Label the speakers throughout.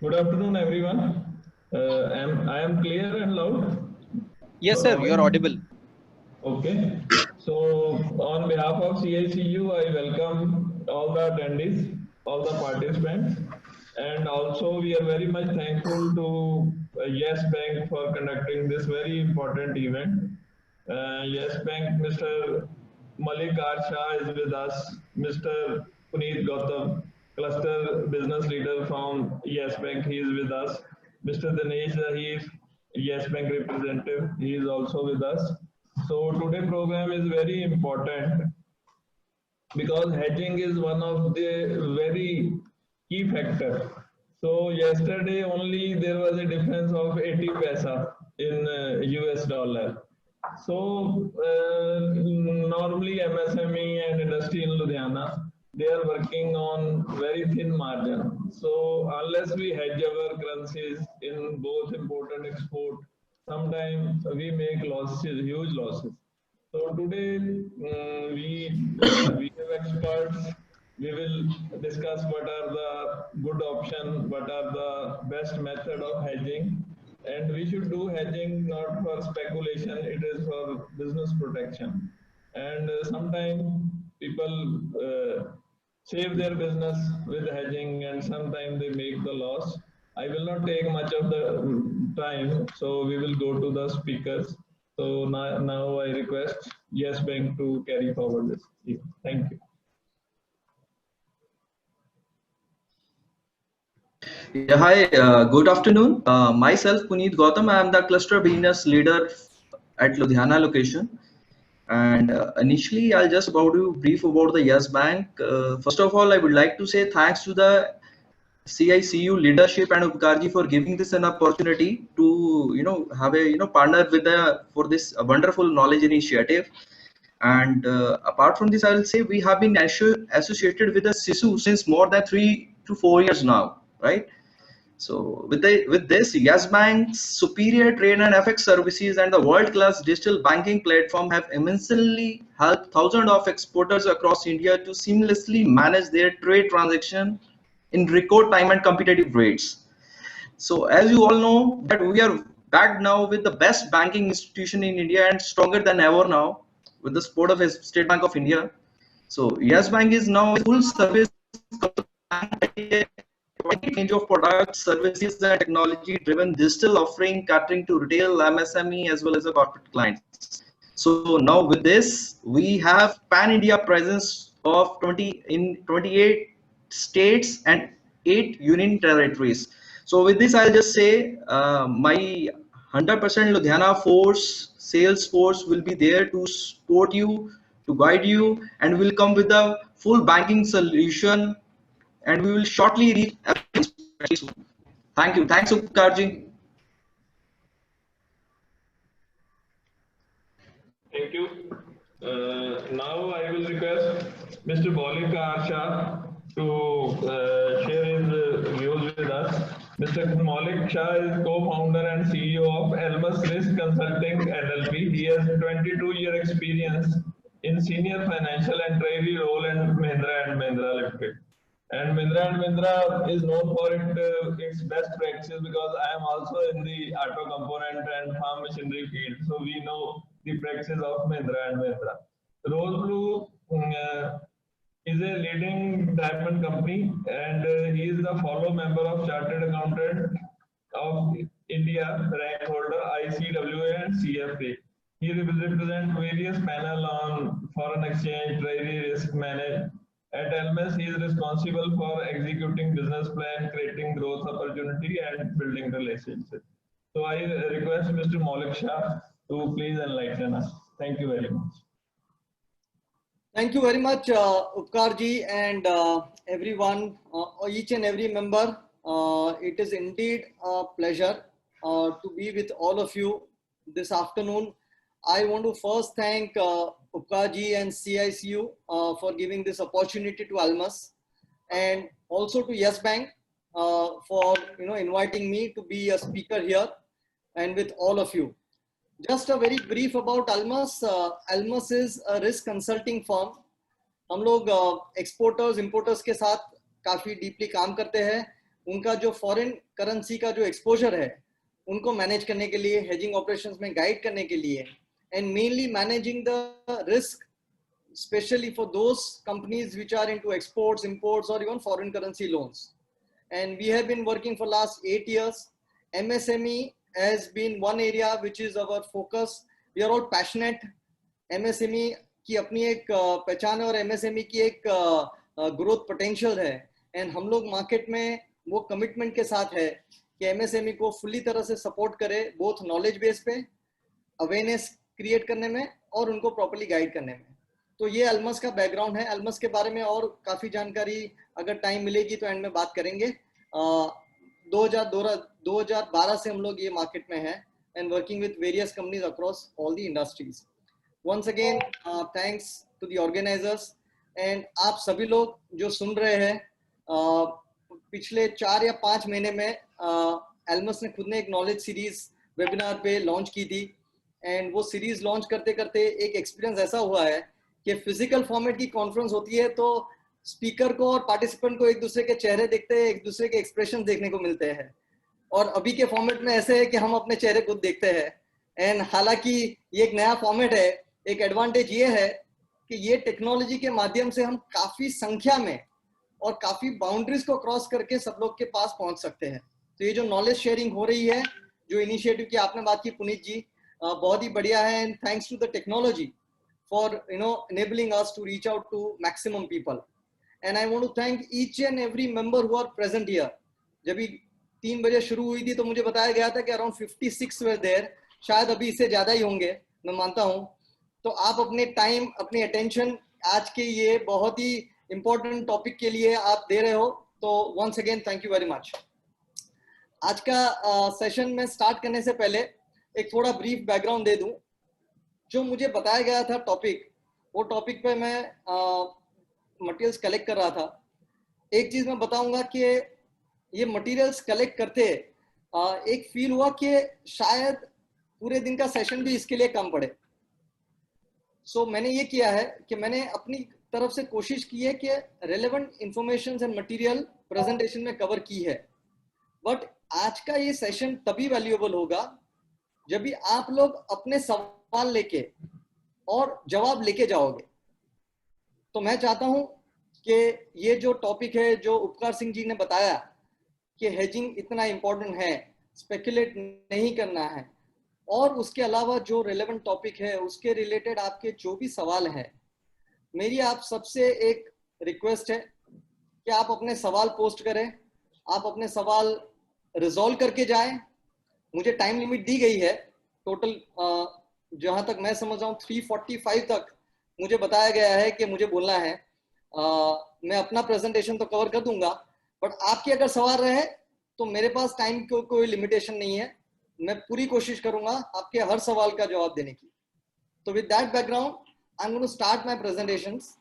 Speaker 1: Good afternoon, everyone. I am clear and loud.
Speaker 2: Yes, sir, you are audible.
Speaker 1: Okay. So, on behalf of CICU, I welcome all the attendees, all the participants, and also we are very much thankful to Yes Bank for conducting this very important event. Yes Bank, Mr. Malik Arsha is with us, Mr. Puneet Gautam, cluster business leader from Yes Bank, he is with us. Mr. Dinesh Zahir, Yes Bank representative, he is also with us. So today program is very important because hedging is one of the very key factor. So yesterday only there was a difference of 80 paisa in US dollar. So normally MSME and industry in Ludhiana, they are working on very thin margin. So unless we hedge our currencies in both import and export, sometimes we make losses, huge losses. So today we have experts. We will discuss what are the good option, what are the best method of hedging, and we should do hedging not for speculation. It is for business protection. And sometimes people save their business with hedging, and sometimes they make the loss. I will not take much of the time, so we will go to the speakers. So now I request Yes Bank to carry forward this. Thank you.
Speaker 3: Yeah, hi, good afternoon. Myself, Puneet Gautam. I am the cluster business leader at Ludhiana location. And initially, I'll just about to brief about the Yes Bank. First of all, I would like to say thanks to the CICU leadership and Upkarji for giving this an opportunity to have a partner with the for this wonderful knowledge initiative. And apart from this, I will say we have been associated with the SISU since more than 3 to 4 years now, right? So with this, Yes Bank's superior trade and FX services and the world-class digital banking platform have immensely helped thousands of exporters across India to seamlessly manage their trade transaction in record time and competitive rates. So as you all know that we are back now with the best banking institution in India and stronger than ever now with the support of State Bank of India. So Yes Bank is now a full service range of products, services, and technology-driven digital offering catering to retail, MSME, as well as the corporate clients. So now with this, we have pan-India presence of 28 states and 8 union territories. So with this, I'll just say my 100% Ludhiana force, sales force will be there to support you, to guide you, and will come with a full banking solution, and we will shortly reach. Thank you. Thanks, Upkarji.
Speaker 1: Thank you. Now I will request Mr. Bolika Arsha to share his views with us. Mr. Maulik Shah is co-founder and CEO of Elmas Risk Consulting LLP. He has 22-year experience in senior financial and treasury role in Mahindra and Mahindra Limited. And Mahindra is known for its best practices because I am also in the auto component and farm machinery field. So we know the practices of Mahindra and Mahindra. Rose Blue is a leading diamond company, and he is the fellow member of Chartered Accountant of India rank holder ICWA and CFA. He represents various panel on foreign exchange, treasury risk management. At Elmas, he is responsible for executing business plan, creating growth opportunity, and building relationships. So I request Mr. Maulik Shah to please enlighten us. Thank you very much.
Speaker 4: Thank you very much, Upkarji, and everyone, each and every member. It is indeed a pleasure to be with all of you this afternoon. I want to first thank Upkarji and CICU for giving this opportunity to Elmas, and also to Yes Bank for inviting me to be a speaker here and with all of you. Just a very brief about Elmas. Elmas is a risk consulting firm. हम लोग exporters, importers के साथ काफी deeply काम करते हैं. उनका जो फॉरेन करेंसी का जो एक्सपोजर है उनको मैनेज करने के लिए, हेजिंग ऑपरेशंस में गाइड करने के लिए, and mainly managing the risk especially for those companies which are into exports, imports, or even foreign currency loans. And we have been working for last 8 years. MSME has been one area which is our focus. We are all passionate. MSME की अपनी एक पहचान है और MSME की एक growth potential है, and हम लोग मार्केट में वो कमिटमेंट के साथ है कि MSME को फुल्ली तरह से सपोर्ट करे, बोथ नॉलेज बेस पे, अवेयरनेस क्रिएट करने में और उनको प्रॉपर्ली गाइड करने में. तो ये अल्मस का बैकग्राउंड है. अल्मस के बारे में और काफी जानकारी अगर टाइम मिलेगी तो एंड में बात करेंगे. 2012 से हम लोग ये मार्केट में हैं and working with various companies across all the industries. Once again thanks to the organisers and आप सभी लोग जो सुन रहे हैं. पिछले 4 या 5 महीने में अल्मस ने खुद ने एक नॉलेज सीरीज वेबिनार पे लॉन्च की थी, एंड वो सीरीज लॉन्च करते करते एक एक्सपीरियंस ऐसा हुआ है कि फिजिकल फॉर्मेट की कॉन्फ्रेंस होती है तो स्पीकर को और पार्टिसिपेंट को एक दूसरे के चेहरे देखते हैं, एक दूसरे के एक्सप्रेशन देखने को मिलते हैं. और अभी के फॉर्मेट में ऐसे है कि हम अपने चेहरे खुद देखते हैं. एंड हालांकि ये एक नया फॉर्मेट है, एक एडवांटेज ये है कि ये टेक्नोलॉजी के माध्यम से हम काफी संख्या में और काफी बाउंड्रीज को क्रॉस करके सब लोग के पास पहुंच सकते हैं. तो ये जो नॉलेज शेयरिंग हो रही है, जो इनिशिएटिव की आपने बात की पुनीत जी, बहुत ही बढ़िया है. And thanks to the technology for enabling us to reach out to maximum people. And I want to thank each and every member who are present here. जब 3 बजे शुरू हुई थी तो मुझे बताया गया था कि अराउंड 56 were there. शायद अभी इससे ज्यादा ही होंगे, मैं मानता हूं. तो आप अपने टाइम, अपनी अटेंशन आज के ये बहुत ही इंपॉर्टेंट टॉपिक के लिए आप दे रहे हो, तो once again thank you very much. आज का सेशन में स्टार्ट करने से पहले एक थोड़ा ब्रीफ बैकग्राउंड दे दूं. जो मुझे बताया गया था टॉपिक, वो टॉपिक पे मैं मटेरियल्स कलेक्ट कर रहा था. एक चीज मैं बताऊंगा कि ये मटेरियल्स कलेक्ट करते एक फील हुआ कि शायद पूरे दिन का सेशन भी इसके लिए कम पड़े. सो मैंने ये किया है कि मैंने अपनी तरफ से कोशिश की है कि relevant information and material presentation में कवर की है. बट आज का ये सेशन तभी वैल्यूएबल होगा जब भी आप लोग अपने सवाल लेके और जवाब लेके जाओगे. तो मैं चाहता हूं कि ये जो टॉपिक है, जो उपकार सिंह जी ने बताया कि हेजिंग इतना इंपॉर्टेंट है, स्पेकुलेट नहीं करना है, और उसके अलावा जो रिलेवेंट टॉपिक है उसके रिलेटेड आपके जो भी सवाल हैं, मेरी आप सबसे एक रिक्वेस्ट है कि आप अपने सवाल पोस्ट करें, आप अपने सवाल रिजॉल्व करके जाएं. मुझे टाइम लिमिट दी गई है टोटल, जहां तक मैं समझ रहा हूँ 3:45 तक मुझे बताया गया है कि मुझे बोलना है. मैं अपना प्रेजेंटेशन तो कवर कर दूंगा, बट आपके अगर सवाल रहे तो मेरे पास टाइम को कोई लिमिटेशन नहीं है. मैं पूरी कोशिश करूंगा आपके हर सवाल का जवाब देने की. तो with that background I am going to start my presentations.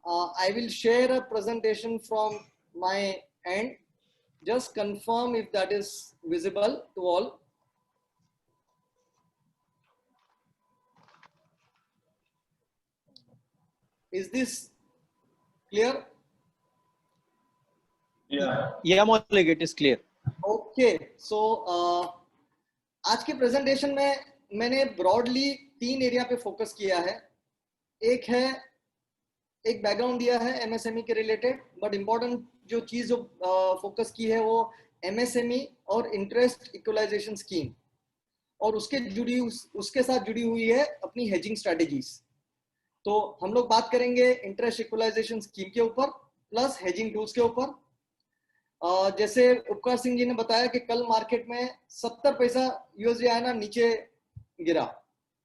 Speaker 4: I will share a presentation from my end. Just confirm if that is visible to all. Is this clear?
Speaker 2: Yeah, Maulik, it is clear.
Speaker 4: Okay, so आज के presentation में मैंने broadly 3 area पे focus किया है. एक है, एक बैकग्राउंड दिया है एमएसएमई के रिलेटेड, बट इम्पोर्टेंट जो चीज जो फोकस की है वो एमएसएमई और इंटरेस्ट इक्वलाइजेशन स्कीम, और उसके साथ जुड़ी हुई है अपनी हेजिंग स्ट्रेटेजीज. तो हम लोग बात करेंगे इंटरेस्ट इक्वलाइजेशन स्कीम के ऊपर प्लस हेजिंग टूल्स के ऊपर. जैसे उपकार सिंह जी ने बताया कि कल मार्केट में 70 पैसा यूएसडी आया ना, नीचे गिरा.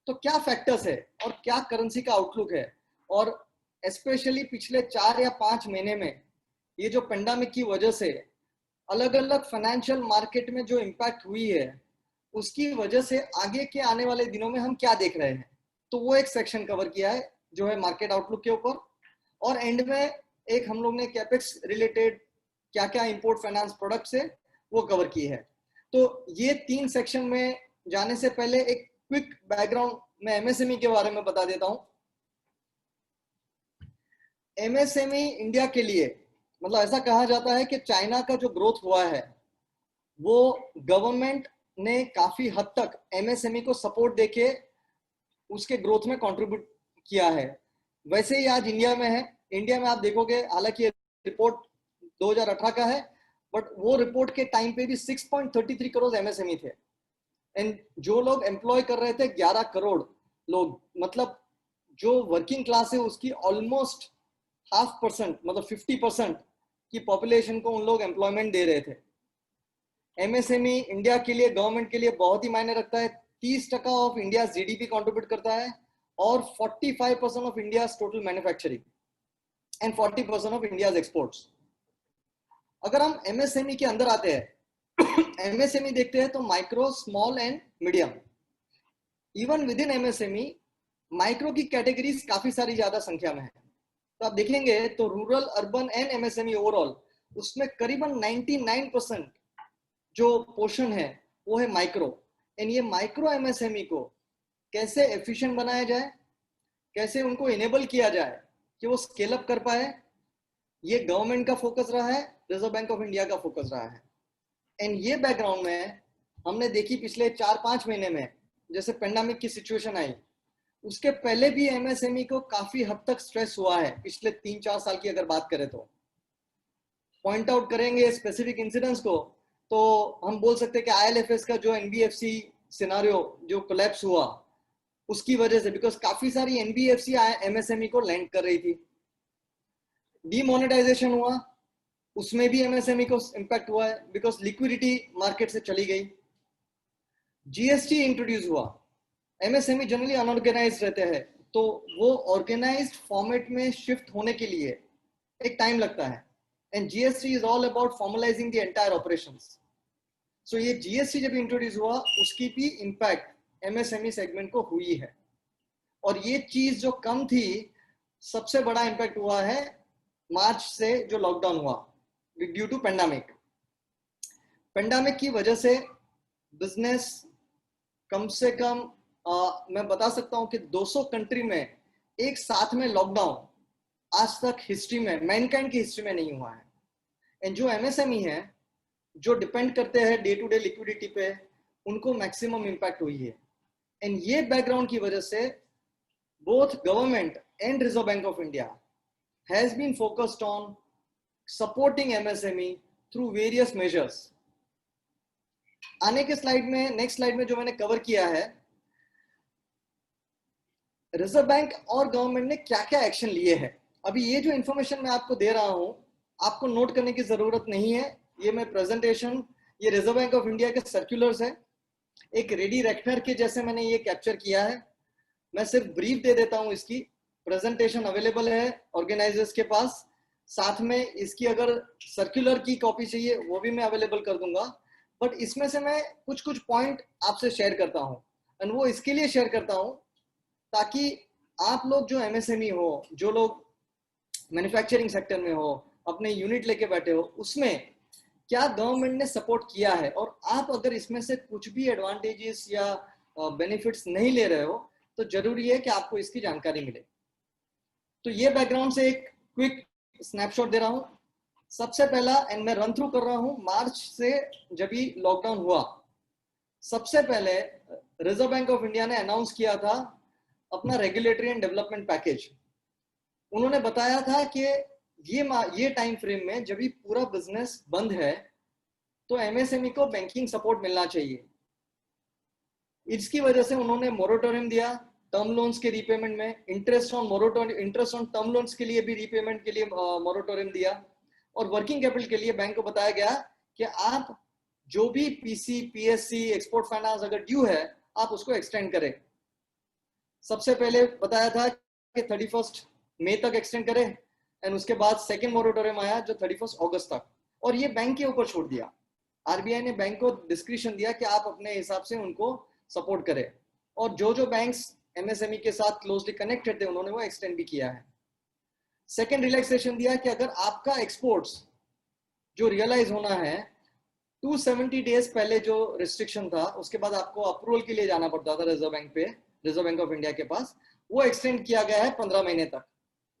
Speaker 4: तो क्या फैक्टर्स है और क्या करेंसी का आउटलुक है, और स्पेशली पिछले 4 या 5 महीने में ये जो पेंडेमिक की वजह से अलग अलग फाइनेंशियल मार्केट में जो इम्पैक्ट हुई है, उसकी वजह से आगे के आने वाले दिनों में हम क्या देख रहे हैं. तो वो एक सेक्शन कवर किया है जो है मार्केट आउटलुक के ऊपर. और एंड में एक हम लोग ने कैपेक्स रिलेटेड क्या क्या इंपोर्ट फाइनेंस प्रोडक्ट्स है वो कवर की है. तो ये 3 सेक्शन में जाने से पहले एक क्विक बैकग्राउंड मैं एमएसएमई के बारे में बता देता हूं. एमएसएमई इंडिया के लिए मतलब ऐसा कहा जाता है कि चाइना का जो ग्रोथ हुआ है वो गवर्नमेंट ने काफी हद तक एमएसएमई को सपोर्ट देके उसके ग्रोथ में कंट्रीब्यूट किया है। वैसे ही आज इंडिया में है। इंडिया में आप देखोगे, हालांकि ये रिपोर्ट 2018 का है, बट वो रिपोर्ट के टाइम पे भी 6.33 करोड़ एमएसएमई थे एंड जो लोग एम्प्लॉय कर रहे थे 11 करोड़ लोग, मतलब जो वर्किंग क्लास है उसकी ऑलमोस्ट 0.5% मतलब 50% की पॉपुलेशन को उन लोग एम्प्लॉयमेंट दे रहे थे। एमएसएमई इंडिया के लिए, गवर्नमेंट के लिए बहुत ही मायने रखता है। 30% ऑफ इंडिया जीडीपी कंट्रीब्यूट करता है और 45% of India total manufacturing and 40% of India exports. अगर हम एमएसएमई के अंदर आते हैं, एमएसएमई देखते हैं तो micro, small and medium. Even with in MSME micro की कैटेगरीज काफी सारी ज्यादा संख्या में है। तो आप देखेंगे तो rural, urban and MSME overall उसमें करीबन 99% जो पोर्शन है वो है माइक्रो। एंड ये माइक्रो एमएसएमई को कैसे एफिशिएंट बनाया जाए, कैसे उनको इनेबल किया जाए कि वो स्केल अप कर पाए, ये गवर्नमेंट का फोकस रहा है, रिजर्व बैंक ऑफ इंडिया का फोकस रहा है। एंड ये बैकग्राउंड में हमने देखी पिछले 4-5 महीने में, जैसे पेंडेमिक की सिचुएशन आई, उसके पहले भी एमएसएमई को काफी हद तक स्ट्रेस हुआ है। पिछले 3-4 साल की अगर बात करें तो पॉइंट आउट करेंगे स्पेसिफिक इंसिडेंट्स को, तो हम बोल सकते हैं कि आईएलएफएस का जो एनबीएफसी सिनारियो जो कोलैप्स हुआ उसकी वजह से, बिकॉज काफी सारी एनबीएफसी एमएसएमई को लैंड कर रही थी। डीमोनेटाइजेशन हुआ, उसमें भी एमएसएमई को इंपैक्ट हुआ है बिकॉज लिक्विडिटी मार्केट से चली गई। जीएसटी इंट्रोड्यूस हुआ, एमएसएमई जनरली अनऑर्गेनाइज्ड रहते हैं, तो वो ऑर्गेनाइज्ड फॉर्मेट में शिफ्ट होने के लिए एक टाइम लगता है। And GST is all about formalising the entire operations. So ये जीएसटी जब इंट्रोड्यूस हुआ उसकी भी इंपैक्ट एमएसएमई सेगमेंट को हुई है। और ये चीज जो कम थी, सबसे बड़ा इंपैक्ट हुआ है मार्च से जो लॉकडाउन हुआ ड्यू टू पेंडेमिक। पेंडेमिक की वजह से बिजनेस कम से कम मैं बता सकता हूं कि 200 कंट्री में एक साथ में लॉकडाउन आज तक हिस्ट्री में, मैनकाइंड की हिस्ट्री में नहीं हुआ है। एंड जो एमएसएमई है, जो डिपेंड करते हैं डे टू डे लिक्विडिटी पे, उनको मैक्सिमम इंपैक्ट हुई है। एंड ये बैकग्राउंड की वजह से both government and Reserve bank of India has been focused on supporting MSME through various measures. आने के स्लाइड में, नेक्स्ट स्लाइड में जो मैंने कवर किया है, रिजर्व बैंक और गवर्नमेंट ने क्या क्या एक्शन लिए हैं। अभी ये जो इंफॉर्मेशन मैं आपको दे रहा हूं, आपको नोट करने की जरूरत नहीं है। ये मैं प्रेजेंटेशन, ये रिजर्व बैंक ऑफ इंडिया के सर्कुलर्स है, एक रेडी रेक्टर के जैसे मैंने ये कैप्चर किया है। मैं सिर्फ ब्रीफ दे देता हूं। इसकी प्रेजेंटेशन अवेलेबल है ऑर्गेनाइजर्स के पास, साथ में इसकी अगर सर्कुलर की कॉपी चाहिए वो भी मैं अवेलेबल कर दूंगा। बट इसमें से मैं कुछ कुछ पॉइंट आपसे शेयर करता हूं। एंड वो इसके लिए शेयर करता हूं ताकि आप लोग जो एमएसएमई हो, जो लोग मैन्युफैक्चरिंग सेक्टर में हो, अपने यूनिट लेके बैठे हो, उसमें क्या गवर्नमेंट ने सपोर्ट किया है, और आप अगर इसमें से कुछ भी एडवांटेजेस या बेनिफिट्स नहीं ले रहे हो तो जरूरी है कि आपको इसकी जानकारी मिले। तो ये बैकग्राउंड से एक क्विक स्नैपशॉट दे रहा हूं। सबसे पहला, एंड मैं रन थ्रू कर रहा हूं, मार्च से जब भी लॉकडाउन हुआ, सबसे पहले रिजर्व बैंक ऑफ इंडिया ने अनाउंस किया था अपना रेगुलेटरी एंड डेवलपमेंट पैकेज। उन्होंने बताया था कि ये टाइम फ्रेम में जब भी पूरा बिजनेस बंद है तो एमएसएमई को बैंकिंग सपोर्ट मिलना चाहिए। इसकी वजह से उन्होंने मोरेटोरियम दिया टर्म लोन्स के रीपेमेंट में, इंटरेस्ट ऑन टर्म लोन्स के लिए भी रीपेमेंट के लिए मोरेटोरियम दिया, और वर्किंग कैपिटल के लिए बैंक को बताया गया कि आप जो भी पीसी, पीएससी, एक्सपोर्ट फाइनेंस अगर ड्यू है आप उसको एक्सटेंड करें। सबसे पहले बताया था कि 31 मई तक एक्सटेंड करें, एंड उसके बाद सेकेंड मोरेटोरियम आया जो 31 अगस्त तक, और ये बैंक के ऊपर छोड़ दिया। आरबीआई ने बैंक को डिस्क्रिशन दिया कि आप अपने हिसाब से उनको सपोर्ट करें, और जो बैंक्स एमएसएमई के साथ क्लोजली कनेक्टेड थे उन्होंने वो एक्सटेंड भी किया है। सेकेंड रिलैक्सेशन दिया कि अगर आपका एक्सपोर्ट्स जो रियलाइज होना है 270 डेज पहले जो रिस्ट्रिक्शन था, उसके बाद आपको अप्रूवल के लिए जाना पड़ता था रिजर्व बैंक ऑफ इंडिया के पास, वो एक्सटेंड किया गया है 15 महीने तक।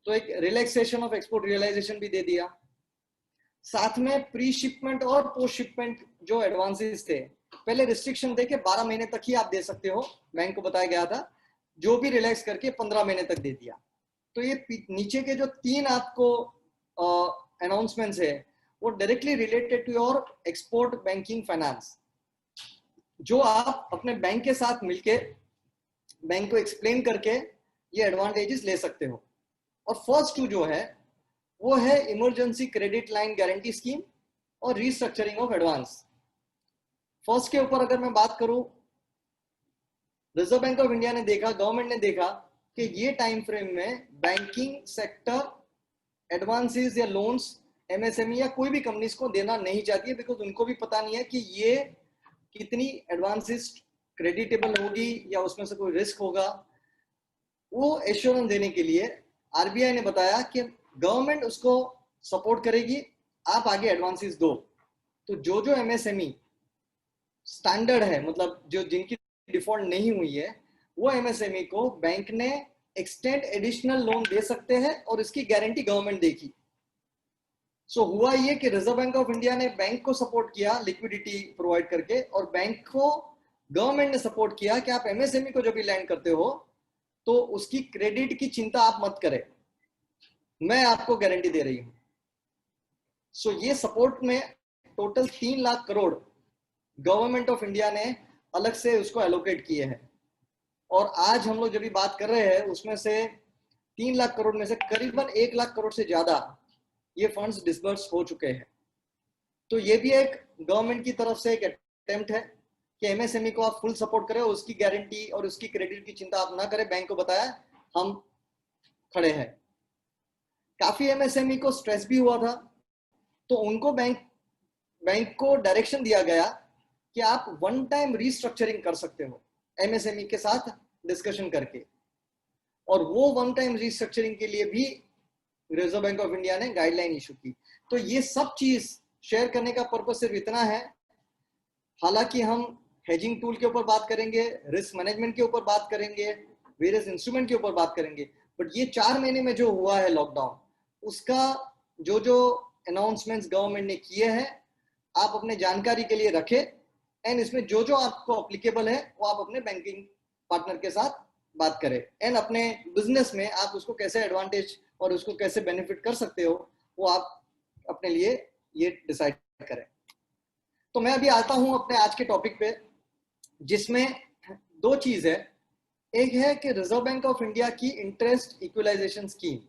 Speaker 4: तो एक रिलैक्सेशन ऑफ एक्सपोर्ट रियलाइजेशन भी दे दिया। साथ में प्री शिपमेंट और पोस्ट शिपमेंट जो एडवांसेस थे, पहले रिस्ट्रिक्शन थे कि 12 महीने तक ही आप दे सकते हो, बैंक को बताया गया था, जो भी रिलैक्स करके 15 महीने तक दे दिया। तो ये नीचे के जो 3 आपको अनाउंसमेंट्स है वो directly related to your export banking finance, जो आप अपने बैंक के साथ मिलके बैंक को एक्सप्लेन करके ये एडवांटेजेस ले सकते हो। और फर्स्ट 2 जो है वो है emergency credit line guarantee scheme और रीस्ट्रक्चरिंग ऑफ एडवांस। फर्स्ट के ऊपर अगर मैं बात करूं, रिजर्व बैंक ऑफ इंडिया ने देखा, गवर्नमेंट ने देखा कि ये टाइम फ्रेम में बैंकिंग सेक्टर एडवांसेस या लोन्स एमएसएमई या कोई भी कंपनीज को देना नहीं चाहती है, बिकॉज उनको भी पता नहीं है कि ये कितनी एडवांसेस क्रेडिटेबल होगी या उसमें से कोई रिस्क होगा। वो एश्योरेंस देने के लिए आरबीआई ने बताया कि गवर्नमेंट उसको सपोर्ट करेगी, आप आगे एडवांसेस दो। तो जो जो एमएसएमई स्टैंडर्ड है, मतलब जो जिनकी डिफॉल्ट नहीं हुई है, वो एमएसएमई को बैंक ने एक्सटेंड एडिशनल लोन दे सकते हैं और इसकी गारंटी गवर्नमेंट देगी। सो हुआ ये कि रिजर्व बैंक ऑफ इंडिया ने बैंक को सपोर्ट किया लिक्विडिटी प्रोवाइड करके, और बैंक को गवर्नमेंट ने सपोर्ट किया कि आप एमएसएमई को जब भी लैंड करते हो तो उसकी क्रेडिट की चिंता आप मत करें, मैं आपको गारंटी दे रही हूं। सो ये सपोर्ट में total 3 lakh crore government of India ने अलग से उसको एलोकेट किए हैं। और आज हम लोग जब भी बात कर रहे हैं उसमें से 3 लाख करोड़ में से करीबन 1 लाख करोड़ से ज्यादा ये फंड्स डिसबर्स हो चुके हैं। तो ये भी एक गवर्नमेंट की तरफ से एक अटेम्प्ट है कि एमएसएमई को आप फुल सपोर्ट करें, उसकी गारंटी और उसकी क्रेडिट की चिंता आप ना करें, बैंक को बताया हम खड़े हैं। काफी एमएसएमई को स्ट्रेस भी हुआ था, तो उनको बैंक को डायरेक्शन दिया गया कि आप वन टाइम रीस्ट्रक्चरिंग कर सकते हो एमएसएमई के साथ डिस्कशन करके, और वो वन टाइम रीस्ट्रक्चरिंग के लिए भी रिजर्व बैंक ऑफ इंडिया ने गाइडलाइन इशू की। तो ये सब चीज शेयर करने का पर्पज सिर्फ इतना है, हालांकि हम हेजिंग टूल के ऊपर बात करेंगे, रिस्क मैनेजमेंट के ऊपर बात करेंगे, वेरियस इंस्ट्रूमेंट के ऊपर बात करेंगे, बट ये 4 महीने में जो हुआ है लॉकडाउन, उसका जो जो अनाउंसमेंट्स गवर्नमेंट ने किए हैं आप अपने जानकारी के लिए रखें, एंड इसमें जो जो आपको अप्लीकेबल है वो आप अपने बैंकिंग पार्टनर के साथ बात करें, एंड अपने बिजनेस में आप उसको कैसे एडवांटेज और उसको कैसे बेनिफिट कर सकते हो वो आप अपने लिए ये डिसाइड करें। तो मैं अभी आता हूं अपने आज के टॉपिक पे, जिसमें 2 चीज है। एक है कि रिजर्व बैंक ऑफ इंडिया की इंटरेस्ट इक्वलाइजेशन स्कीम,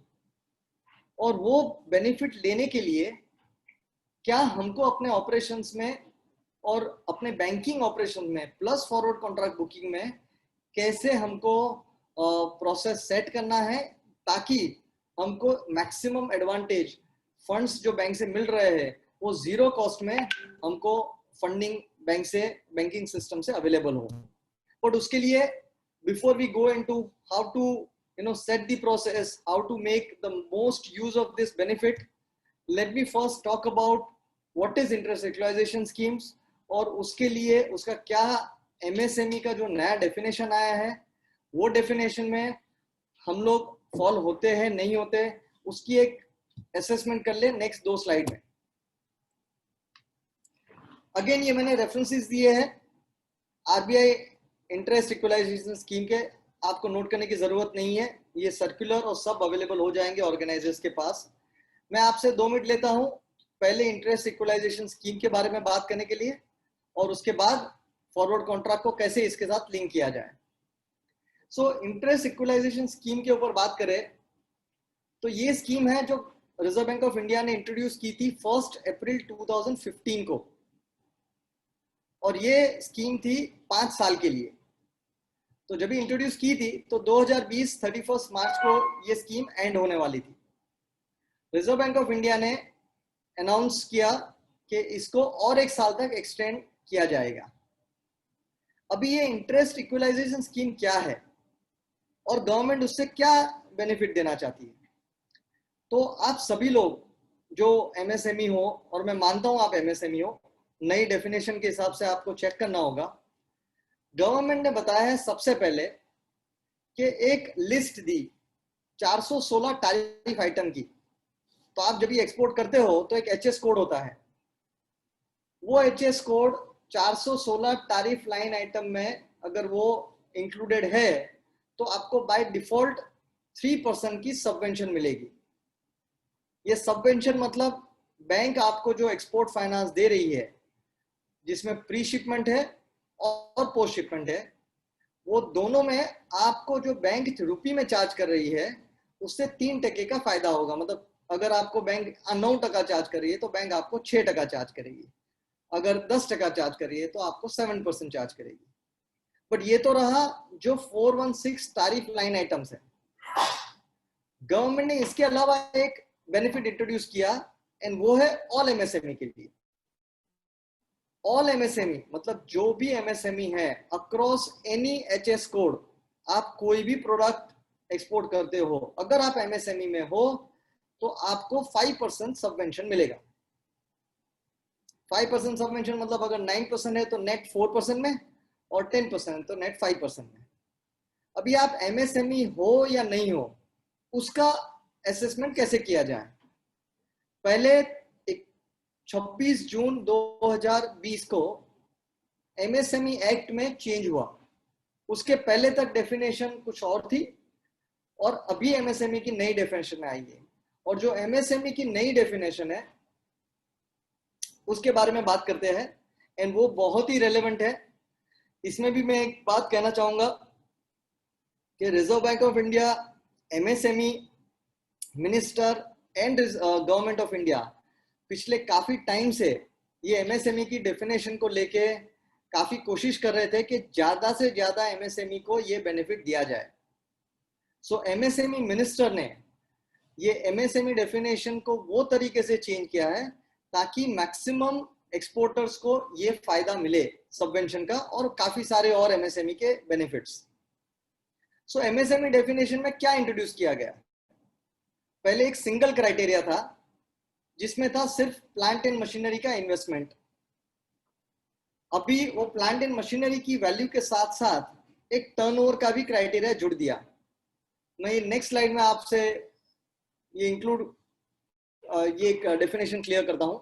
Speaker 4: और वो बेनिफिट लेने के लिए क्या हमको अपने ऑपरेशंस में और अपने बैंकिंग ऑपरेशन में प्लस फॉरवर्ड कॉन्ट्रैक्ट बुकिंग में कैसे हमको प्रोसेस सेट करना है, ताकि हमको मैक्सिमम एडवांटेज फंड्स जो बैंक से मिल रहे हैं वो 0 कॉस्ट में हमको फंडिंग बैंक से, बैंकिंग सिस्टम से अवेलेबल हो। बट उसके लिए before we go into how to set the process, how to make the most use of this benefit, let me first talk about what is interest equalization schemes, और उसके लिए उसका क्या MSME का जो नया डेफिनेशन आया है वो डेफिनेशन में हम लोग फॉल होते हैं नहीं होते, उसकी एक असेसमेंट कर ले नेक्स्ट 2 स्लाइड में। अगेन ये मैंने रेफरेंसेस दिए हैं आरबीआई इंटरेस्ट इक्वलाइजेशन स्कीम के, आपको नोट करने की जरूरत नहीं है, ये सर्कुलर और सब अवेलेबल हो जाएंगे ऑर्गेनाइजर्स के पास। मैं आपसे 2 मिनट लेता हूं पहले इंटरेस्ट इक्वलाइजेशन स्कीम के बारे में बात करने के लिए, और उसके बाद फॉरवर्ड कॉन्ट्रैक्ट को कैसे इसके साथ लिंक किया जाए। सो इंटरेस्ट इक्वलाइजेशन स्कीम के ऊपर बात करें तो ये स्कीम है जो रिजर्व बैंक ऑफ इंडिया ने इंट्रोड्यूस की थी 1 अप्रैल 2015 को, और ये स्कीम थी 5 साल के लिए। तो जब इंट्रोड्यूस की थी तो 2020 31 मार्च को ये स्कीम एंड होने वाली थी। रिजर्व बैंक ऑफ इंडिया ने अनाउंस किया कि इसको और 1 साल तक एक्सटेंड किया जाएगा। अभी ये इंटरेस्ट इक्वलाइजेशन स्कीम क्या है और गवर्नमेंट उससे क्या बेनिफिट देना चाहती है। तो आप सभी लोग जो एमएसएमई हो, और मैं मानता हूं आप एमएसएमई हो, नई डेफिनेशन के हिसाब से आपको चेक करना होगा। गवर्नमेंट ने बताया है सबसे पहले कि एक लिस्ट दी 416 टैरिफ आइटम की, तो आप जब ये एक्सपोर्ट करते हो तो एक एचएस कोड होता है, वो HS code 416 tariff line item में अगर वो इंक्लूडेड है तो आपको बाय डिफॉल्ट 3% की सबवेंशन मिलेगी। ये सबवेंशन मतलब बैंक आपको जो एक्सपोर्ट फाइनेंस दे रही है, जिसमें प्री शिपमेंट है और पोस्ट शिपमेंट है, वो दोनों में आपको जो बैंक रुपी में चार्ज कर रही है उससे 3% का फायदा होगा। मतलब अगर आपको बैंक 9% चार्ज कर रही है तो बैंक आपको 6% चार्ज करेगी, अगर 10% चार्ज कर रही है तो आपको 7% चार्ज करेगी। बट ये तो रहा जो 416 टैरिफ लाइन आइटम्स है। गवर्नमेंट ने इसके अलावा एक बेनिफिट इंट्रोड्यूस किया एंड वो है ऑल एमएसएमई के लिए। ऑल एमएसएमई मतलब जो भी एमएसएमई है अक्रॉस एनी एचएस कोड, आप कोई भी प्रोडक्ट एक्सपोर्ट करते हो, अगर आप एमएसएमई में हो तो आपको 5% सबवेंशन मिलेगा। 5% सबवेंशन मतलब अगर 9% है तो नेट 4% में, और 10% तो नेट 5% में। अभी आप एमएसएमई हो या नहीं हो, उसका असेसमेंट कैसे किया जाए? पहले 26 जून 2020 को एमएसएमई एक्ट में चेंज हुआ। उसके पहले तक डेफिनेशन कुछ और थी और अभी एमएसएमई की नई डेफिनेशन आई है। और जो एमएसएमई की नई डेफिनेशन है उसके बारे में बात करते हैं एंड वो बहुत ही रेलेवेंट है। इसमें भी मैं एक बात कहना चाहूंगा कि reserve bank of India, MSME minister and government of India पिछले काफी टाइम से ये एमएसएमई की डेफिनेशन को लेके काफी कोशिश कर रहे थे कि ज्यादा से ज्यादा एमएसएमई को ये बेनिफिट दिया जाए। सो एमएसएमई मिनिस्टर ने ये एमएसएमई डेफिनेशन को वो तरीके से चेंज किया है ताकि मैक्सिमम एक्सपोर्टर्स को ये फायदा मिले सबवेंशन का और काफी सारे और एमएसएमई के बेनिफिट्स। सो एमएसएमई डेफिनेशन में क्या इंट्रोड्यूस किया गया? पहले एक सिंगल क्राइटेरिया था जिसमें था सिर्फ प्लांट एंड मशीनरी का इन्वेस्टमेंट। अभी वो प्लांट एंड मशीनरी की वैल्यू के साथ साथ एक टर्नओवर का भी क्राइटेरिया जुड़ दिया। मैं ये नेक्स्ट स्लाइड में आपसे ये इंक्लूड ये एक डेफिनेशन क्लियर करता हूं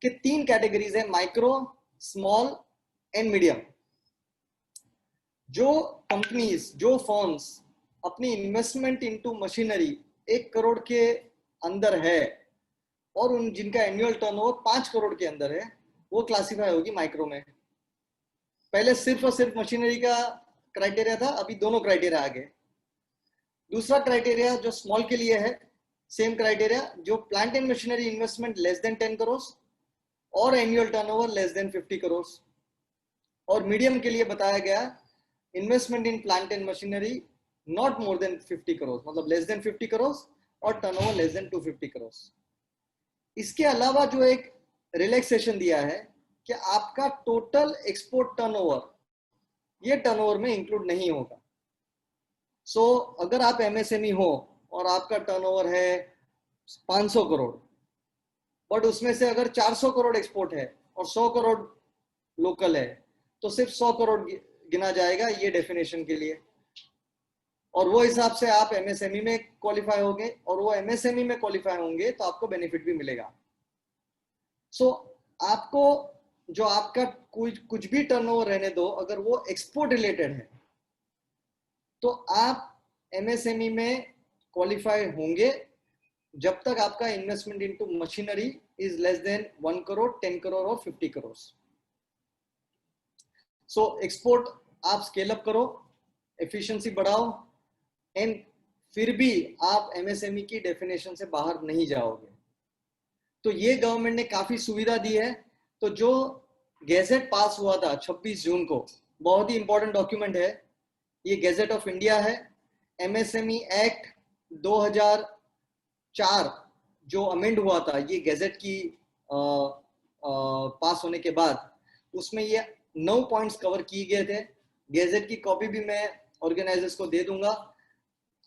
Speaker 4: कि 3 कैटेगरीज है, माइक्रो, स्मॉल एंड मीडियम। जो कंपनीज, जो फर्म्स अपनी इन्वेस्टमेंट इनटू मशीनरी 1 करोड़ के अंदर है और उन जिनका एनुअल टर्नओवर 5 करोड़ के अंदर है, वो क्लासिफाई होगी माइक्रो में। पहले सिर्फ और सिर्फ मशीनरी का क्राइटेरिया था, अभी दोनों क्राइटेरिया आ गए। दूसरा क्राइटेरिया जो स्मॉल के लिए है, सेम क्राइटेरिया, जो plant and machinery investment less than 10 crore और annual turnover less than 50 crore. और मीडियम के लिए बताया गया investment in plant and machinery not more than 50 crore, मतलब लेस देन 50 करोड़ और टर्नओवर लेस देन 250 करोड़। इसके अलावा जो एक रिलैक्सेशन दिया है कि आपका टोटल एक्सपोर्ट टर्नओवर ये टर्नओवर में इंक्लूड नहीं होगा। सो अगर आप एमएसएमई हो और आपका टर्नओवर है 500 करोड़, बट उसमें से अगर 400 करोड़ एक्सपोर्ट है और 100 करोड़ लोकल है तो सिर्फ 100 करोड़ गिना जाएगा ये डेफिनेशन के लिए, और वो हिसाब से आप एमएसएमई में क्वालिफाई होंगे और वो एमएसएमई में क्वालिफाई होंगे तो आपको बेनिफिट भी मिलेगा। सो आपको जो आपका कुछ भी टर्नओवर रहने दो, अगर वो एक्सपोर्ट रिलेटेड है तो आप एमएसएमई में क्वालिफाई होंगे जब तक आपका investment into machinery is less than 1 crore, 10 crore और 50 करोड़। सो एक्सपोर्ट आप स्केल अप करो, एफिशिएंसी बढ़ाओ एंड फिर भी आप एमएसएमई की डेफिनेशन से बाहर नहीं जाओगे। तो ये गवर्नमेंट ने काफी सुविधा दी है। तो जो गैजेट पास हुआ था 26 जून को, बहुत ही इंपॉर्टेंट डॉक्यूमेंट है, ये गैजेट ऑफ इंडिया है। एमएसएमई एक्ट 2004 जो अमेंड हुआ था, ये गैजेट की पास होने के बाद उसमें ये 9 पॉइंट्स कवर किए गए थे। गैजेट की कॉपी भी मैं ऑर्गेनाइजर्स को दे दूंगा,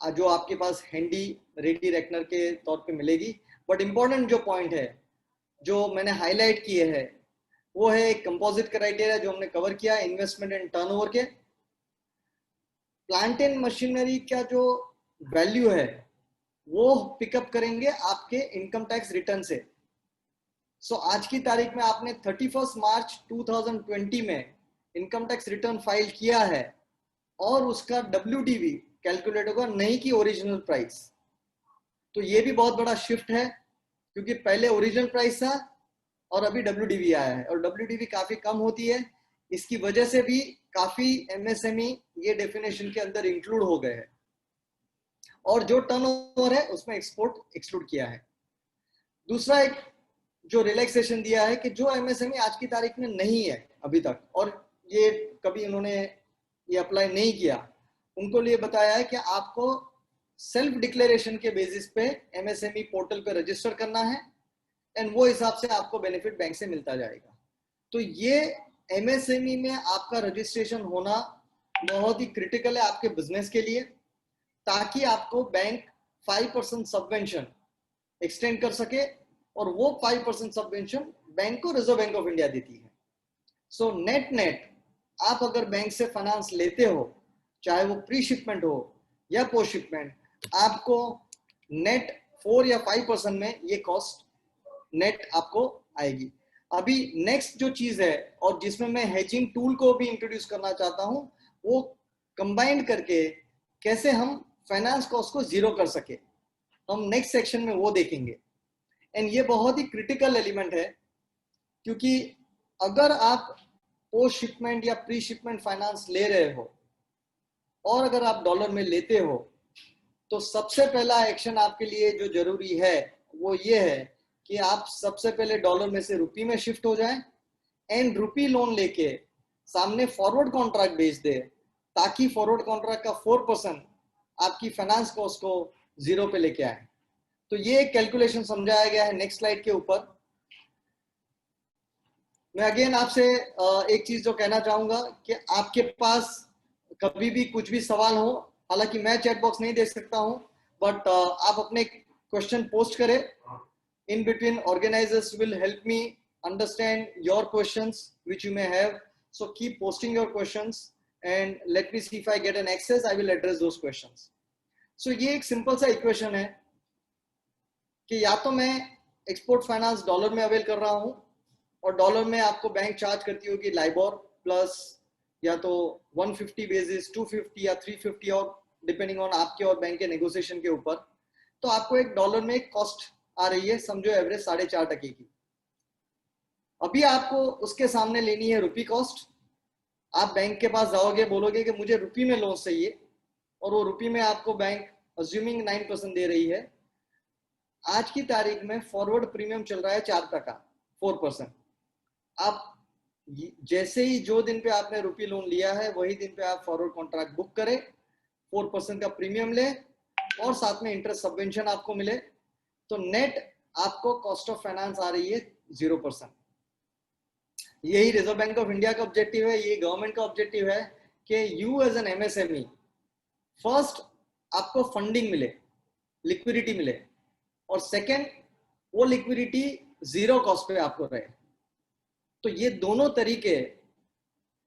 Speaker 4: जो आपके पास हैंडी रेडी रेकनर के तौर पे मिलेगी। बट इंपॉर्टेंट जो पॉइंट है जो मैंने हाईलाइट किए हैं वो है एक कंपोजिट क्राइटेरिया जो हमने कवर किया, इन्वेस्टमेंट एंड टर्नओवर के। प्लांट एंड मशीनरी का जो वैल्यू है वो पिकअप करेंगे आपके इनकम टैक्स रिटर्न से। सो आज की तारीख में आपने 31 मार्च 2020 में इनकम टैक्स रिटर्न फाइल किया है और उसका WDV कैलकुलेट होगा, नहीं कि ओरिजिनल प्राइस। तो ये भी बहुत बड़ा शिफ्ट है, क्योंकि पहले ओरिजिनल प्राइस था और अभी WDV आया है, और WDV काफी कम होती है। इसकी वजह से भी काफी MSME ये डेफिनेशन के अंदर इंक्लूड हो गए हैं, और जो टर्नओवर है उसमें एक्सपोर्ट एक्सक्लूड किया है। दूसरा एक जो रिलैक्सेशन दिया है कि जो MSME आज की तारीख में नहीं है अभी तक, और ये कभी इन्होंने ये अप्लाई नहीं किया, उनको लिए बताया है कि आपको सेल्फ डिक्लेरेशन के बेसिस पे MSME पोर्टल पे रजिस्टर करना है, एंड वो हिसाब से आपको बेनिफिट बैंक से मिलता जाएगा। तो ये MSME में आपका रजिस्ट्रेशन होना बहुत ही क्रिटिकल है आपके बिजनेस के लिए, ताकि आपको बैंक 5% सबवेंशन एक्सटेंड कर सके, और वो 5% सबवेंशन बैंक को रिजर्व बैंक ऑफ इंडिया देती है। सो नेट आप अगर बैंक से फाइनेंस लेते हो, चाहे वो प्री शिपमेंट हो या पोस्ट शिपमेंट, आपको नेट 4 या 5% में ये कॉस्ट नेट आपको आएगी। अभी नेक्स्ट जो चीज है, और जिसमें मैं हेजिंग टूल को भी इंट्रोड्यूस करना चाहता हूं, वो कंबाइंड करके कैसे हम फाइनेंस कॉस्ट को जीरो कर सके, हम नेक्स्ट सेक्शन में वो देखेंगे। एंड ये बहुत ही क्रिटिकल एलिमेंट है, क्योंकि अगर आप पोस्ट शिपमेंट या प्री शिपमेंट फाइनेंस ले रहे हो और अगर आप डॉलर में लेते हो, तो सबसे पहला एक्शन आपके लिए जो जरूरी है वो ये है कि आप सबसे पहले डॉलर में से रुपी में शिफ्ट हो जाएं, एंड रुपी लोन लेके सामने फॉरवर्ड कॉन्ट्रैक्ट बेच दे, ताकि फॉरवर्ड कॉन्ट्रैक्ट का 4% आपकी फाइनेंस कॉस्ट को जीरो पे लेके आए। तो ये एक कैलकुलेशन समझाया गया है नेक्स्ट स्लाइड के ऊपर। मैं अगेन आपसे एक चीज जो कहना चाहूंगा कि आपके पास कभी भी कुछ भी सवाल हो, हालांकि मैं चैट बॉक्स नहीं देख सकता हूं, बट आप अपने क्वेश्चन पोस्ट करें। In between, organizers will help me understand your questions which you may have. So keep posting your questions and let me see if I get an access, I will address those questions. So ये एक simple सा equation है कि या तो मैं export finance dollar में avail कर रहा हूं, और डॉलर में आपको बैंक चार्ज करती होगी लाइबोर प्लस या तो 150 बेसिस, 250 या 350, और डिपेंडिंग ऑन आपके और बैंक के नेगोशिएशन के ऊपर, तो आपको एक डॉलर में एक कॉस्ट आ रही है, समझो एवरेज 4.5% की। अभी आपको उसके सामने लेनी है रुपी कॉस्ट। आप बैंक के पास जाओगे, बोलोगे कि मुझे रुपी में लोन चाहिए, और वो रुपी में आपको बैंक अज्यूमिंग 9% दे रही है। आज की तारीख में फॉरवर्ड प्रीमियम चल रहा है 4%, 4%। आप जैसे ही जो दिन पे आपने रुपी लोन लिया है, वही दिन पे आप फॉरवर्ड कॉन्ट्रैक्ट बुक करें, 4% का प्रीमियम ले, और साथ में इंटरेस्ट सबवेंशन आपको मिले, तो नेट आपको कॉस्ट ऑफ फाइनेंस आ रही है 0%। यही रिजर्व बैंक ऑफ इंडिया का ऑब्जेक्टिव है, ये गवर्नमेंट का ऑब्जेक्टिव है कि you as an MSME first आपको फंडिंग मिले, लिक्विडिटी मिले, और सेकंड वो लिक्विडिटी जीरो कॉस्ट पे आपको रहे। तो ये दोनों तरीके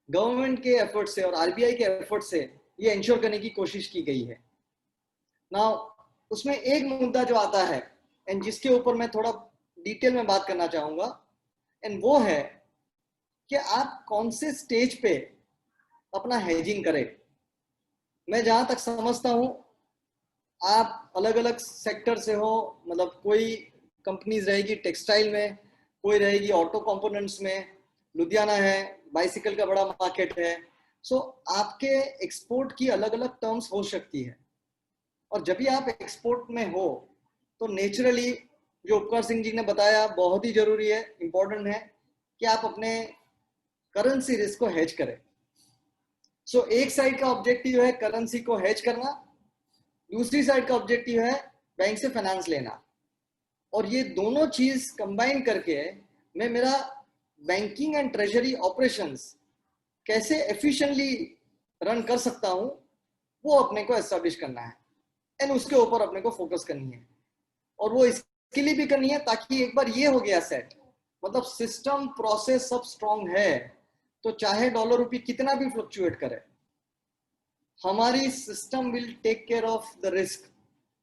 Speaker 4: गवर्नमेंट के एफर्ट से और RBI के एफर्ट से ये इंश्योर करने की कोशिश की गई है। नाउ उसमें एक मुद्दा जो आता है, एंड जिसके ऊपर मैं थोड़ा डिटेल में बात करना चाहूंगा, एंड वो है कि आप कौन से स्टेज पे अपना हेजिंग करें। मैं जहां तक समझता हूं, आप अलग अलग सेक्टर से हो, मतलब कोई कंपनीज रहेगी टेक्सटाइल में, कोई रहेगी ऑटो कंपोनेंट्स में, लुधियाना है, बाइसिकल का बड़ा मार्केट है। सो आपके एक्सपोर्ट की अलग अलग टर्म्स हो सकती है, और जब भी आप एक्सपोर्ट में हो तो नेचुरली जो उपकार सिंह जी ने बताया बहुत ही जरूरी है, इंपॉर्टेंट है कि आप अपने करेंसी रिस्क को हेज करें। सो एक साइड का ऑब्जेक्टिव है करेंसी को हेज करना, दूसरी साइड का ऑब्जेक्टिव है बैंक से फाइनेंस लेना, और ये दोनों चीज कंबाइन करके मैं मेरा बैंकिंग एंड ट्रेजरी ऑपरेशंस कैसे एफिशिएंटली रन कर सकता हूं, वो अपने को एस्टेब्लिश करना है, एंड उसके ऊपर अपने को फोकस करनी है। और वो इसके लिए भी करनी है ताकि एक बार ये हो गया सेट, मतलब सिस्टम प्रोसेस सब स्ट्रांग है, तो चाहे डॉलर रुपी कितना भी फ्लक्चुएट करे, हमारी system will take care of the risk,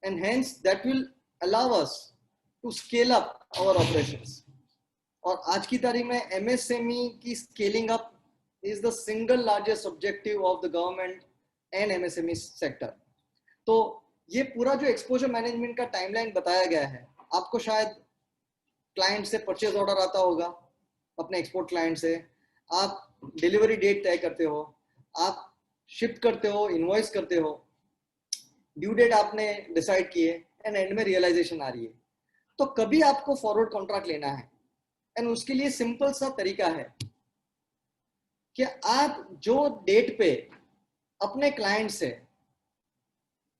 Speaker 4: and hence that will allow us to scale up our operations. और आज की तारीख में MSME की scaling up is the single largest objective of the government and MSME sector. तो ये पूरा जो एक्सपोजर मैनेजमेंट का टाइमलाइन बताया गया है, आपको शायद क्लाइंट से परचेज ऑर्डर आता होगा, अपने एक्सपोर्ट क्लाइंट से आप डिलीवरी डेट तय करते हो, आप शिफ्ट करते हो, इनवॉइस करते हो, ड्यू डेट आपने डिसाइड किए एंड एंड में रियलाइजेशन आ रही है. तो कभी आपको फॉरवर्ड कॉन्ट्रैक्ट लेना है एंड उसके लिए सिंपल सा तरीका है कि आप जो डेट पे अपने क्लाइंट से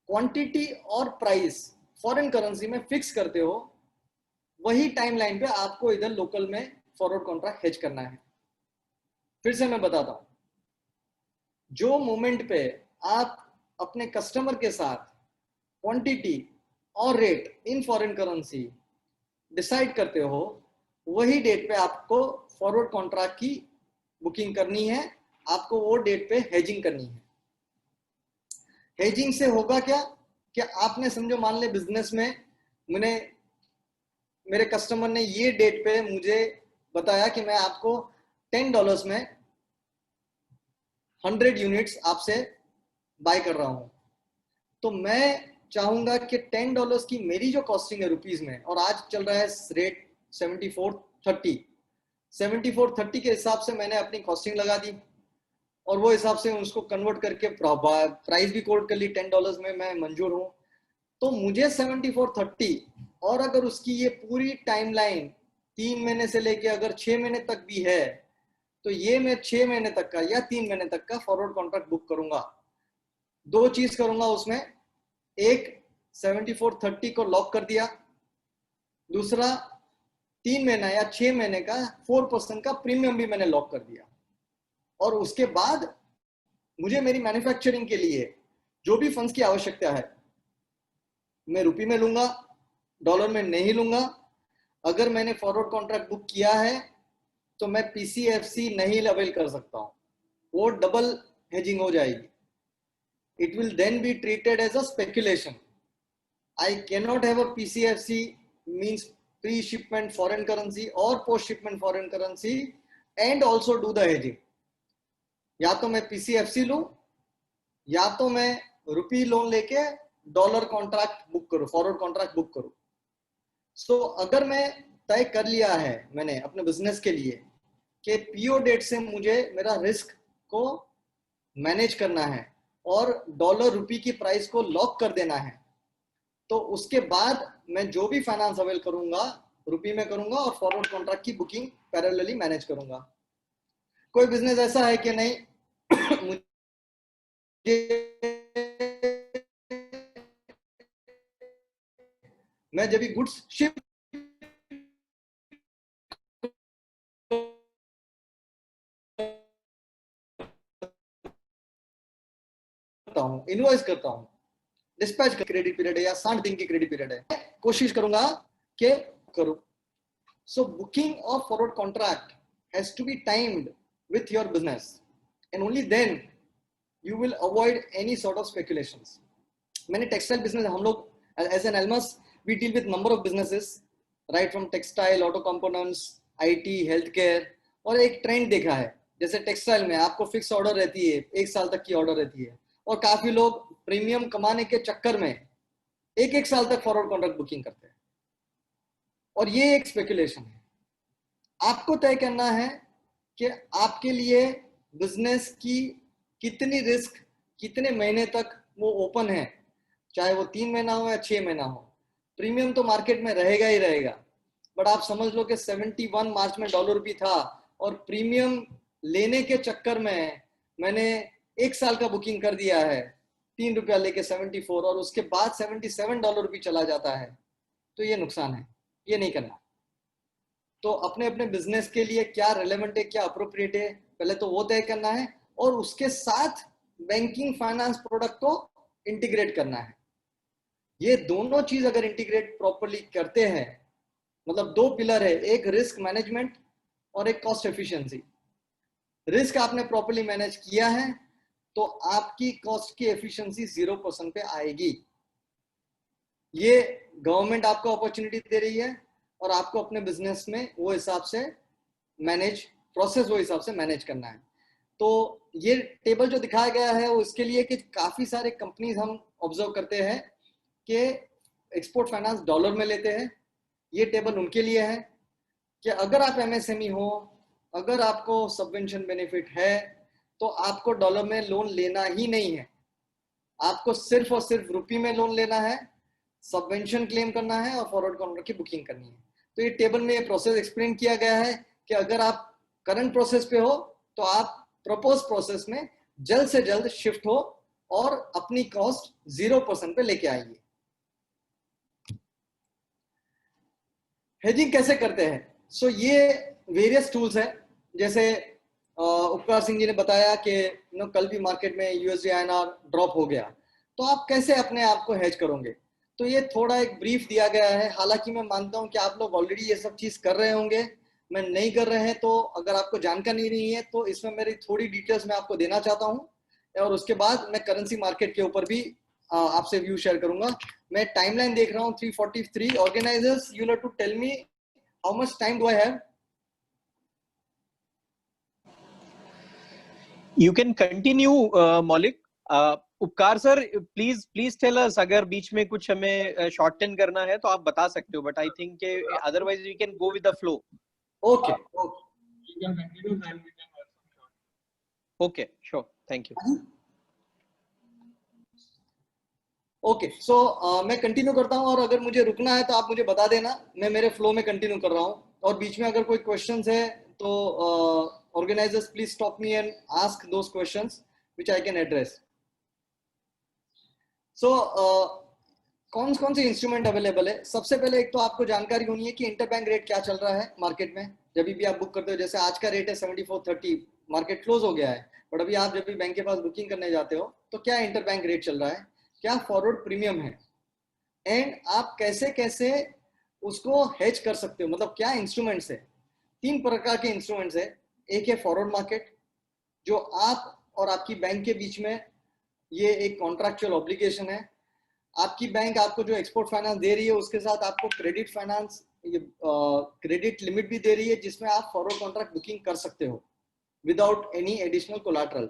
Speaker 4: क्वांटिटी और प्राइस फॉरेन करेंसी में फिक्स करते हो, वही टाइमलाइन पे आपको इधर लोकल में फॉरवर्ड कॉन्ट्रैक्ट हेज करना है. फिर से मैं बताता हूं, जो मोमेंट पे आप अपने कस्टमर के साथ क्वांटिटी और rate in foreign currency decide करते हो, वही डेट पे आपको फॉरवर्ड कॉन्ट्रैक्ट की बुकिंग करनी है, आपको वो डेट पे हेजिंग करनी है. हेजिंग से होगा क्या कि आपने समझो मान ले बिजनेस में मेरे कस्टमर ने ये डेट पे मुझे बताया कि मैं आपको $10 में 100 यूनिट्स आपसे बाय कर रहा हूं. तो मैं चाहूंगा कि $10 की मेरी जो कॉस्टिंग है रुपीज में, और आज चल रहा है रेट 74.30 के हिसाब से मैंने अपनी कॉस्टिंग लगा दी और वो हिसाब से उसको कन्वर्ट करके प्राइस भी कोट कर ली, $10 में मैं मंजूर हूं. तो मुझे 74.30 और अगर उसकी ये पूरी टाइमलाइन 3 महीने से लेके अगर 6 महीने तक भी है, तो ये मैं 6 महीने तक का या 3 महीने तक का फॉरवर्ड कॉन्ट्रैक्ट बुक करूंगा. 2 चीज करूंगा उसमें, एक 74.30 को लॉक कर दिया, दूसरा 3 महीना या 6 महीने का 4% का प्रीमियम भी मैंने लॉक कर दिया. और उसके बाद मुझे मेरी मैन्युफैक्चरिंग के लिए जो भी फंड्स की आवश्यकता है, मैं रुपये में लूंगा, डॉलर में नहीं लूंगा. अगर मैंने फॉरवर्ड कॉन्ट्रैक्ट बुक किया है तो मैं PCFC नहीं अवेल कर सकता हूं, वो डबल हेजिंग हो जाएगी. It will then be treated as a speculation. I cannot have a PCFC, means pre-shipment foreign currency or post-shipment foreign currency, and also do the hedging. या तो मैं PCFC लूं या तो मैं रुपी लोन लेके डॉलर कॉन्ट्रैक्ट बुक करूं, forward contract book करूं. सो अगर मैं तय कर लिया है मैंने अपने बिजनेस के लिए कि PO डेट से मुझे मेरा रिस्क को मैनेज करना है और डॉलर रुपी की प्राइस को लॉक कर देना है, तो उसके बाद मैं जो भी फाइनेंस अवेल करूंगा रुपी में करूंगा और फॉरवर्ड कॉन्ट्रैक्ट की बुकिंग पैरेलली मैनेज करूंगा. कोई बिजनेस ऐसा है कि नहीं मैं जब भी गुड्स शिप करता हूं, इनवॉइस करता हूं, डिस्पैच का क्रेडिट पीरियड है या 60 दिन की क्रेडिट पीरियड है, कोशिश करूंगा कि करूं. So booking of forward contract has to be timed with your business, and only then you will avoid any sort of speculations. Many textile business, हम लोग as an Almas we deal with number of businesses, right from textile, auto components, IT, healthcare. और एक trend देखा है, जैसे textile में आपको fix order रहती है, 1 साल तक की ऑर्डर रहती है, और काफी लोग प्रीमियम कमाने के चक्कर में 1 साल तक फॉरवर्ड कॉन्ट्रैक्ट बुकिंग करते हैं, और ये एक स्पेकुलेशन है. आपको तय करना है कि आपके लिए बिजनेस की कितनी रिस्क कितने महीने तक वो ओपन है, चाहे वो 3 महीना हो या 6 महीना हो. प्रीमियम तो मार्केट में रहेगा ही रहेगा, बट आप समझ लो कि 71 मार्च में डॉलर रुपी था और प्रीमियम लेने के चक्कर में मैंने 1 साल का बुकिंग कर दिया है, ₹3 लेके 74, और उसके बाद $77 रुपी चला जाता है, तो ये नुकसान है, ये नहीं करना. तो अपने अपने बिजनेस के लिए क्या रेलेवेंट है, क्या अप्रोप्रिएट है, पहले तो वो तय करना है, और उसके साथ बैंकिंग फाइनेंस प्रोडक्ट को इंटीग्रेट करना है. ये दोनों चीज अगर इंटीग्रेट प्रॉपर्ली करते हैं, मतलब 2 पिलर है, एक रिस्क मैनेजमेंट और एक कॉस्ट एफिशिएंसी. रिस्क आपने प्रॉपर्ली मैनेज किया है तो आपकी कॉस्ट की एफिशिएंसी 0% पे आएगी. ये गवर्नमेंट आपको अपॉर्चुनिटी दे रही है और आपको अपने बिजनेस में वो हिसाब से प्रोसेस वो हिसाब से मैनेज करना है। तो ये टेबल जो दिखाया गया है वो इसके लिए कि काफी सारे कंपनीज हम ऑब्जर्व करते हैं कि एक्सपोर्ट फाइनेंस डॉलर में लेते हैं। ये टेबल उनके लिए है कि अगर आप एमएसएमई हो, अगर आपको सबवेंशन बेनिफिट है, तो आपको डॉलर में लोन लेना ही नहीं है, आपको सिर्फ और सिर्फ रुपये में लोन लेना है, सबवेंशन क्लेम करना है और फॉरवर्ड कॉन्ट्रैक्ट की बुकिंग करनी है। तो ये टेबल में ये प्रोसेस एक्सप्लेन किया गया है कि अगर आप करंट प्रोसेस पे हो तो आप प्रपोज प्रोसेस में जल्द से जल्द शिफ्ट हो और अपनी कॉस्ट 0% पे लेके आइए। हेजिंग कैसे करते हैं? सो ये वेरियस टूल्स है, जैसे उपकार सिंह जी ने बताया कि कल भी मार्केट में यूएसडी INR ड्रॉप हो गया, तो आप कैसे अपने आप को हेज करोगे? तो ये थोड़ा एक ब्रीफ दिया गया है। हालांकि मैं मानता हूं कि आप लोग ऑलरेडी ये सब चीज कर रहे होंगे, मैं नहीं कर रहे हैं, तो अगर आपको जानकारी नहीं है तो इसमें मेरी थोड़ी डिटेल्स मैं आपको देना चाहता हूं और उसके बाद मैं करेंसी मार्केट के ऊपर भी आपसे व्यू शेयर करूंगा। मैं टाइमलाइन देख रहा हूं 3:43। Organisers, you have to tell me how much time do I have?
Speaker 2: You can continue, Maulik. Upkar sir, please tell us, अगर बीच में कुछ हमें शॉर्टन करना है तो आप बता सकते हो, but I think otherwise we can go with the flow.
Speaker 4: Okay
Speaker 1: You can continue, then we can have some short.
Speaker 2: Okay, sure, thank you.
Speaker 4: Okay, so मैं कंटिन्यू करता हूं और अगर मुझे रुकना है तो आप मुझे बता देना, मैं मेरे फ्लो में कंटिन्यू कर रहा हूं। और बीच में अगर कोई क्वेश्चंस है तो organisers please stop me and ask those questions which I can address. So कौन कौन से इंस्ट्रूमेंट अवेलेबल है? सबसे पहले एक तो आपको जानकारी होनी है कि इंटरबैंक रेट क्या चल रहा है मार्केट में। जब भी आप बुक करते हो, जैसे आज का रेट है 74.30, मार्केट क्लोज हो गया है, बट अभी आप जब भी बैंक के पास बुकिंग करने जाते हो तो क्या इंटरबैंक रेट चल रहा है, क्या फॉरवर्ड प्रीमियम है, एंड आप कैसे कैसे उसको हेज कर सकते हो, मतलब क्या इंस्ट्रूमेंट्स है। 3 प्रकार के इंस्ट्रूमेंट्स है। एक है फॉरवर्ड मार्केट, जो आप और आपकी बैंक के बीच में ये एक कॉन्ट्रैक्चुअल ऑब्लिगेशन है। आपकी बैंक आपको जो एक्सपोर्ट फाइनेंस दे रही है उसके साथ आपको क्रेडिट फाइनेंस, क्रेडिट लिमिट भी दे रही है, जिसमें आप फॉरवर्ड कॉन्ट्रैक्ट बुकिंग कर सकते हो विदाउट एनी एडिशनल कोलैटरल।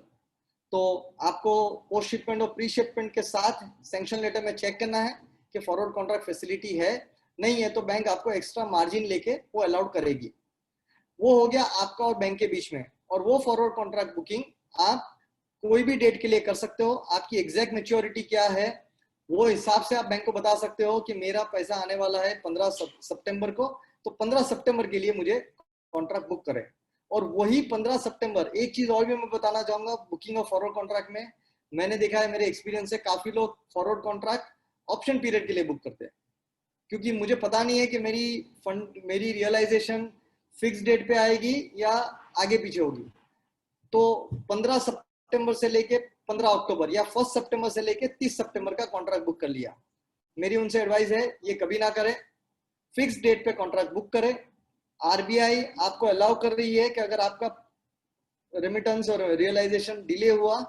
Speaker 4: तो आपको पोस्ट शिपमेंट और प्री शिपमेंट के साथ सैंक्शन लेटर में चेक करना है कि फॉरवर्ड कॉन्ट्रैक्ट फैसिलिटी है, नहीं है तो बैंक आपको एक्स्ट्रा मार्जिन लेके वो अलाउड करेगी। वो हो गया आपका और बैंक के बीच में। और वो फॉरवर्ड कॉन्ट्रैक्ट बुकिंग आप कोई भी डेट के लिए कर सकते हो। आपकी एग्जैक्ट मैच्योरिटी क्या है वो हिसाब से आप बैंक को बता सकते हो कि मेरा पैसा आने वाला है 15 सितंबर को, तो 15 सितंबर के लिए मुझे कॉन्ट्रैक्ट बुक करें। और वही 15 सितंबर, एक चीज और भी मैं बताना चाहूंगा बुकिंग ऑफ फॉरवर्ड कॉन्ट्रैक्ट में, मैंने देखा है, मेरे एक्सपीरियंस से काफी लोग फॉरवर्ड कॉन्ट्रैक्ट ऑप्शन पीरियड के लिए बुक करते हैं, क्योंकि मुझे पता नहीं है कि मेरी रियलाइजेशन फिक्स डेट पे आएगी या आगे पीछे होगी। तो 15 सितंबर से लेके 15 अक्टूबर या 1 सितंबर से लेके 30 सितंबर का कॉन्ट्रैक्ट बुक कर लिया। मेरी उनसे एडवाइस है ये कभी ना करें, फिक्स डेट पे कॉन्ट्रैक्ट बुक करें। आरबीआई आपको अलाउ कर रही है कि अगर आपका रेमिटेंस और रियलाइजेशन डिले हुआ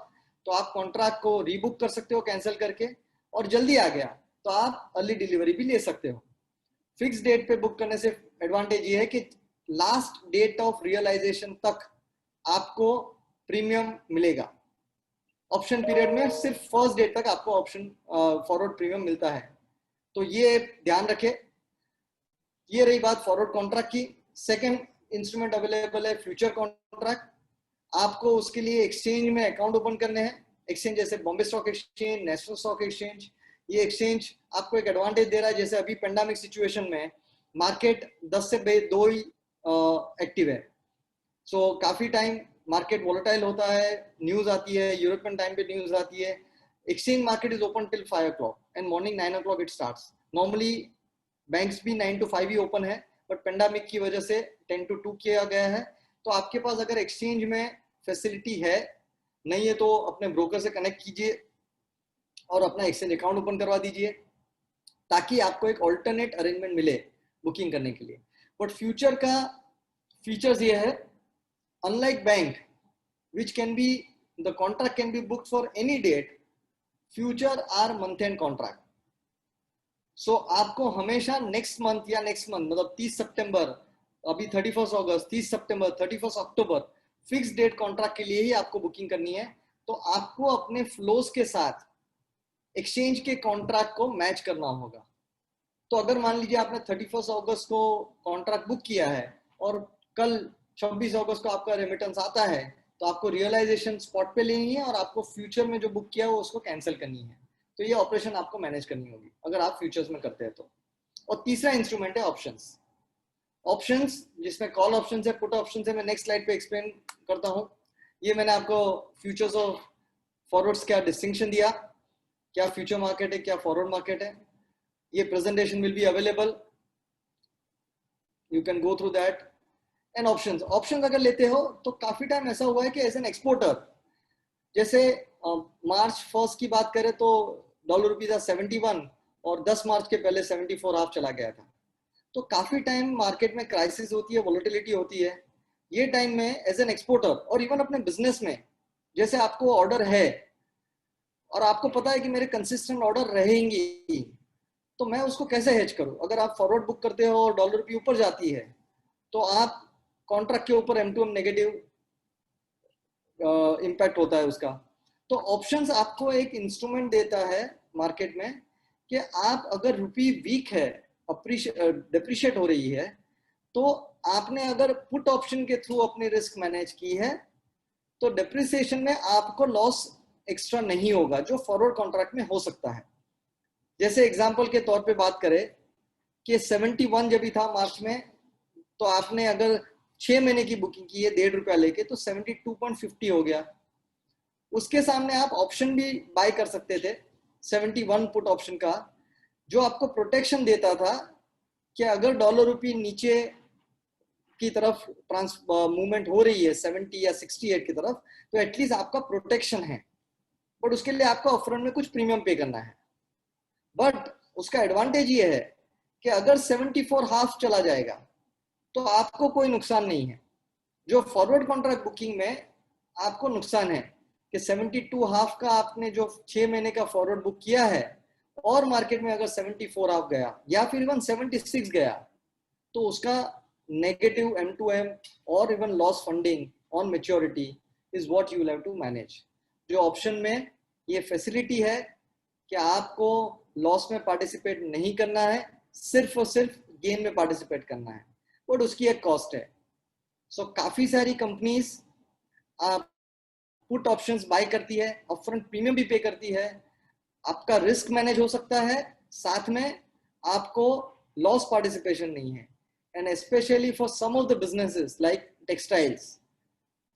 Speaker 4: तो आप कॉन्ट्रैक्ट को रीबुक कर सकते हो कैंसिल करके, और जल्दी आ गया तो आप अर्ली डिलीवरी भी ले सकते हो। फिक्स डेट पे बुक करने से एडवांटेज ये है कि लास्ट डेट ऑफ रियलाइजेशन तक आपको प्रीमियम मिलेगा। ऑप्शन पीरियड में सिर्फ फर्स्ट डेट तक आपको ऑप्शन फॉरवर्ड प्रीमियम मिलता है, तो ये ध्यान रखें। ये रही बात फॉरवर्ड कॉन्ट्रैक्ट की। सेकंड इंस्ट्रूमेंट अवेलेबल है फ्यूचर कॉन्ट्रैक्ट। आपको उसके लिए एक्सचेंज में अकाउंट ओपन करने हैं। एक्सचेंज जैसे Bombay stock exchange, national stock exchange. ये एक्सचेंज आपको एक एडवांटेज दे रहा है, जैसे अभी पेंडेमिक सिचुएशन में मार्केट 10 से 2 ही एक्टिव है, सो काफी टाइम मार्केट वोलेटाइल होता है, न्यूज आती है, यूरोपियन टाइम पे न्यूज आती है। Exchange market is open till 5 o'clock and morning 9 o'clock it starts. Normally banks भी 9 to 5 ही ओपन है, बट पेंडेमिक की वजह से 10 to 2 किया गया है। तो आपके पास अगर एक्सचेंज में फैसिलिटी है, नहीं है तो अपने ब्रोकर से कनेक्ट कीजिए और अपना एक्सचेंज अकाउंट ओपन करवा दीजिए, ताकि आपको एक ऑल्टरनेट अरेंजमेंट मिले बुकिंग करने के लिए। बट फ्यूचर का फीचर्स ये है, unlike bank which can be, the contract can be booked for any date, future are month end contract। सो आपको हमेशा नेक्स्ट मंथ मतलब 30 सितंबर, अभी 31 अगस्त, 30 सितंबर, 31 अक्टूबर फिक्स डेट कॉन्ट्रैक्ट के लिए ही आपको बुकिंग करनी है। तो आपको अपने फ्लोज के साथ एक्सचेंज के कॉन्ट्रैक्ट को मैच करना होगा। तो अगर मान लीजिए आपने 31 अगस्त को कॉन्ट्रैक्ट बुक किया है और कल 26 अगस्त को आपका रेमिटेंस आता है, तो आपको रियलाइजेशन स्पॉट पे लेनी है और आपको फ्यूचर में जो बुक किया वो उसको कैंसिल करनी है। तो ये ऑपरेशन आपको मैनेज करनी होगी अगर आप फ्यूचर्स में करते हैं तो। और तीसरा इंस्ट्रूमेंट है ऑप्शंस। ऑप्शंस जिसमें कॉल ऑप्शन है, पुट ऑप्शन है, मैं नेक्स्ट स्लाइड पे एक्सप्लेन करता हूँ। ये मैंने आपको फ्यूचर्स और फॉरवर्ड्स क्या डिस्टिंक्शन दिया, क्या फ्यूचर मार्केट है, क्या फॉरवर्ड मार्केट है। ये presentation will be available, you can go through that. And options अगर लेते हो तो काफी टाइम ऐसा हुआ है कि एज एन एक्सपोर्टर, जैसे मार्च 1 की बात करें तो डॉलर रुपीज 71 और 10 मार्च के पहले 74 हाफ चला गया था। तो काफी टाइम मार्केट में क्राइसिस होती है, वोलेटिलिटी होती है। ये टाइम में एज एन एक्सपोर्टर और इवन अपने बिजनेस में, जैसे आपको ऑर्डर है और आपको पता है कि मेरे कंसिस्टेंट ऑर्डर रहेंगी, तो मैं उसको कैसे हेज करूं। अगर आप फॉरवर्ड बुक करते हो और डॉलर रुपये ऊपर जाती है तो आप कॉन्ट्रैक्ट के ऊपर M2M नेगेटिव इम्पैक्ट होता है उसका। तो ऑप्शंस आपको एक इंस्ट्रूमेंट देता है मार्केट में कि आप अगर रुपी वीक है, डिप्रिशिएट हो रही है, तो आपने अगर पुट ऑप्शन के थ्रू अपनी रिस्क मैनेज की है तो डिप्रिसिएशन में आपको लॉस एक्स्ट्रा नहीं होगा, जो फॉरवर्ड कॉन्ट्रैक्ट में हो सकता है। जैसे एग्जांपल के तौर पे बात करें कि 71 जब भी था मार्च में, तो आपने अगर 6 महीने की बुकिंग की है ₹1.5 लेके, तो 72.50 हो गया। उसके सामने आप ऑप्शन भी बाय कर सकते थे 71 पुट ऑप्शन का, जो आपको प्रोटेक्शन देता था कि अगर डॉलर रुपये नीचे की तरफ मूवमेंट हो रही है 70 या 68 की तरफ, तो एटलीस्ट आपका प्रोटेक्शन है। बट उसके लिए आपको अपफ्रंट में कुछ प्रीमियम पे करना है। बट उसका एडवांटेज ये है कि अगर 74 हाफ चला जाएगा तो आपको कोई नुकसान नहीं है। जो फॉरवर्ड कॉन्ट्रैक्ट बुकिंग में आपको नुकसान है कि 72 हाफ का आपने जो 6 महीने का फॉरवर्ड बुक किया है और मार्केट में अगर 74 हाफ गया या फिर इवन 76 गया, तो उसका नेगेटिव M2M और even loss funding on maturity is what you will have to manage. जो ऑप्शन में ये फैसिलिटी है कि आपको लॉस में पार्टिसिपेट नहीं करना है, सिर्फ और सिर्फ गेन में पार्टिसिपेट करना है, बट उसकी एक कॉस्ट है। सो काफी सारी कंपनीज पुट ऑप्शंस बाय करती है, अपफ्रंट प्रीमियम भी पे करती है, आपका रिस्क मैनेज हो सकता है, साथ में आपको लॉस पार्टिसिपेशन नहीं है। And specially for some of the businesses like textiles,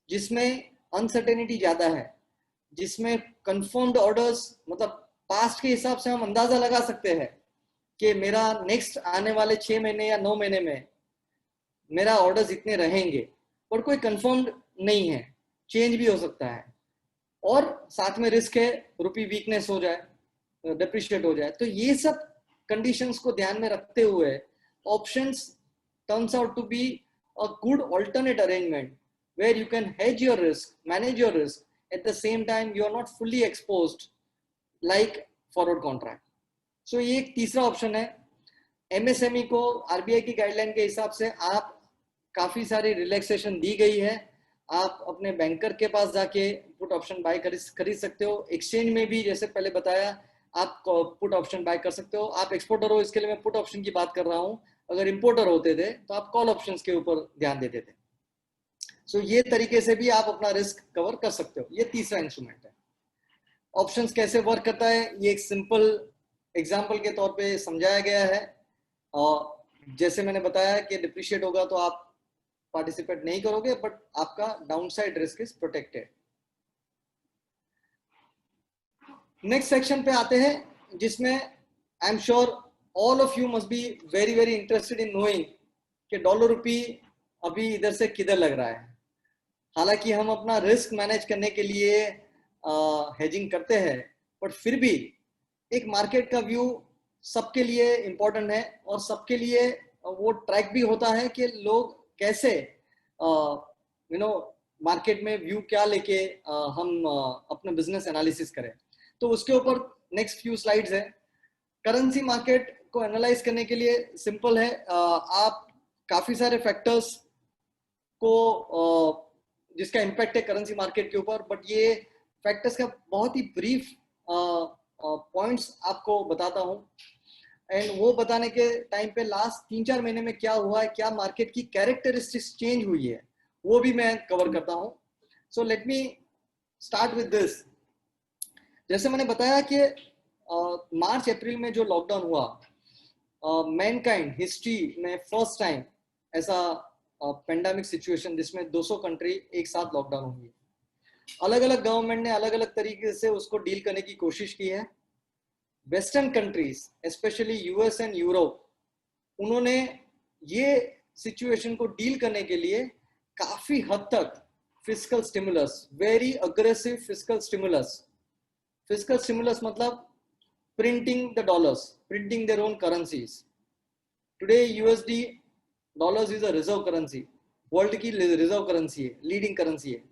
Speaker 4: जिसमें अनसर्टेनिटी ज्यादा है, जिसमें कंफर्म्ड ऑर्डर्स, मतलब पास्ट के हिसाब से हम अंदाजा लगा सकते हैं कि मेरा नेक्स्ट आने वाले 6 महीने या 9 महीने में मेरा ऑर्डर्स इतने रहेंगे, और कोई कंफर्म्ड नहीं है, चेंज भी हो सकता है। और साथ में रिस्क है रुपी वीकनेस हो जाए, डिप्रिशिएट हो जाए। तो ये सब कंडीशंस को ध्यान में रखते हुए options turns out to be a good alternate arrangement where you can hedge your risk, manage your risk, at the same time you are not fully exposed like forward contract. So ये एक तीसरा option है। MSME को RBI की guideline के हिसाब से आप काफी सारी रिलैक्सेशन दी गई है। आप अपने बैंकर के पास जाके पुट ऑप्शन बाय खरीद सकते हो। एक्सचेंज में भी जैसे पहले बताया आप पुट ऑप्शन बाय कर सकते हो। आप एक्सपोर्टर हो, इसके लिए मैं पुट ऑप्शन की बात कर रहा हूँ। अगर इंपोर्टर होते थे तो आप कॉल ऑप्शन के ऊपर ध्यान देते थे। सो ये तरीके से भी आप अपना रिस्क कवर कर सकते हो। ये तीसरा इंस्ट्रूमेंट है। ऑप्शंस कैसे वर्क करता है ये एक सिंपल एग्जांपल के तौर पे समझाया गया है। और जैसे मैंने बताया कि डिप्रिशिएट होगा तो आप पार्टिसिपेट नहीं करोगे, बट आपका downside risk is protected. Next section पे आते हैं, जिसमें I am sure all of you must be very very interested in knowing कि डॉलर रुपी अभी इधर से किधर लग रहा है। हालांकि हम अपना रिस्क मैनेज करने के लिए हेजिंग करते हैं, बट फिर भी एक मार्केट का व्यू सबके लिए इम्पोर्टेंट है और सबके लिए वो ट्रैक भी होता है कि लोग कैसे मार्केट में व्यू क्या लेके हम अपना बिजनेस एनालिसिस करें। तो उसके ऊपर नेक्स्ट फ्यू स्लाइड्स है। करेंसी मार्केट को एनालाइज करने के लिए सिंपल है, आप काफी सारे फैक्टर्स को जिसका इम्पैक्ट है करेंसी मार्केट के ऊपर, बट ये फैक्टर्स का बहुत ही ब्रीफ पॉइंट्स आपको बताता हूँ। एंड वो बताने के टाइम पे लास्ट 3-4 महीने में क्या हुआ है, क्या मार्केट की कैरेक्टरिस्टिक्स चेंज हुई है, वो भी मैं कवर करता हूँ। So let me start with this. जैसे मैंने बताया कि मार्च अप्रैल में जो लॉकडाउन हुआ, मैनकाइंड हिस्ट्री में फर्स्ट टाइम ऐसा पेंडेमिक सिचुएशन जिसमें 200 कंट्री एक साथ लॉकडाउन हुई। अलग अलग गवर्नमेंट ने अलग अलग तरीके से उसको डील करने की कोशिश की है। Western countries specially US and Europe, उन्होंने ये सिचुएशन को डील करने के लिए काफी हद तक fiscal stimulus, very aggressive fiscal stimulus. Fiscal stimulus मतलब printing the dollars, printing their own currencies. Today USD dollars is a reserve currency, world की रिजर्व करेंसी है, लीडिंग करेंसी है।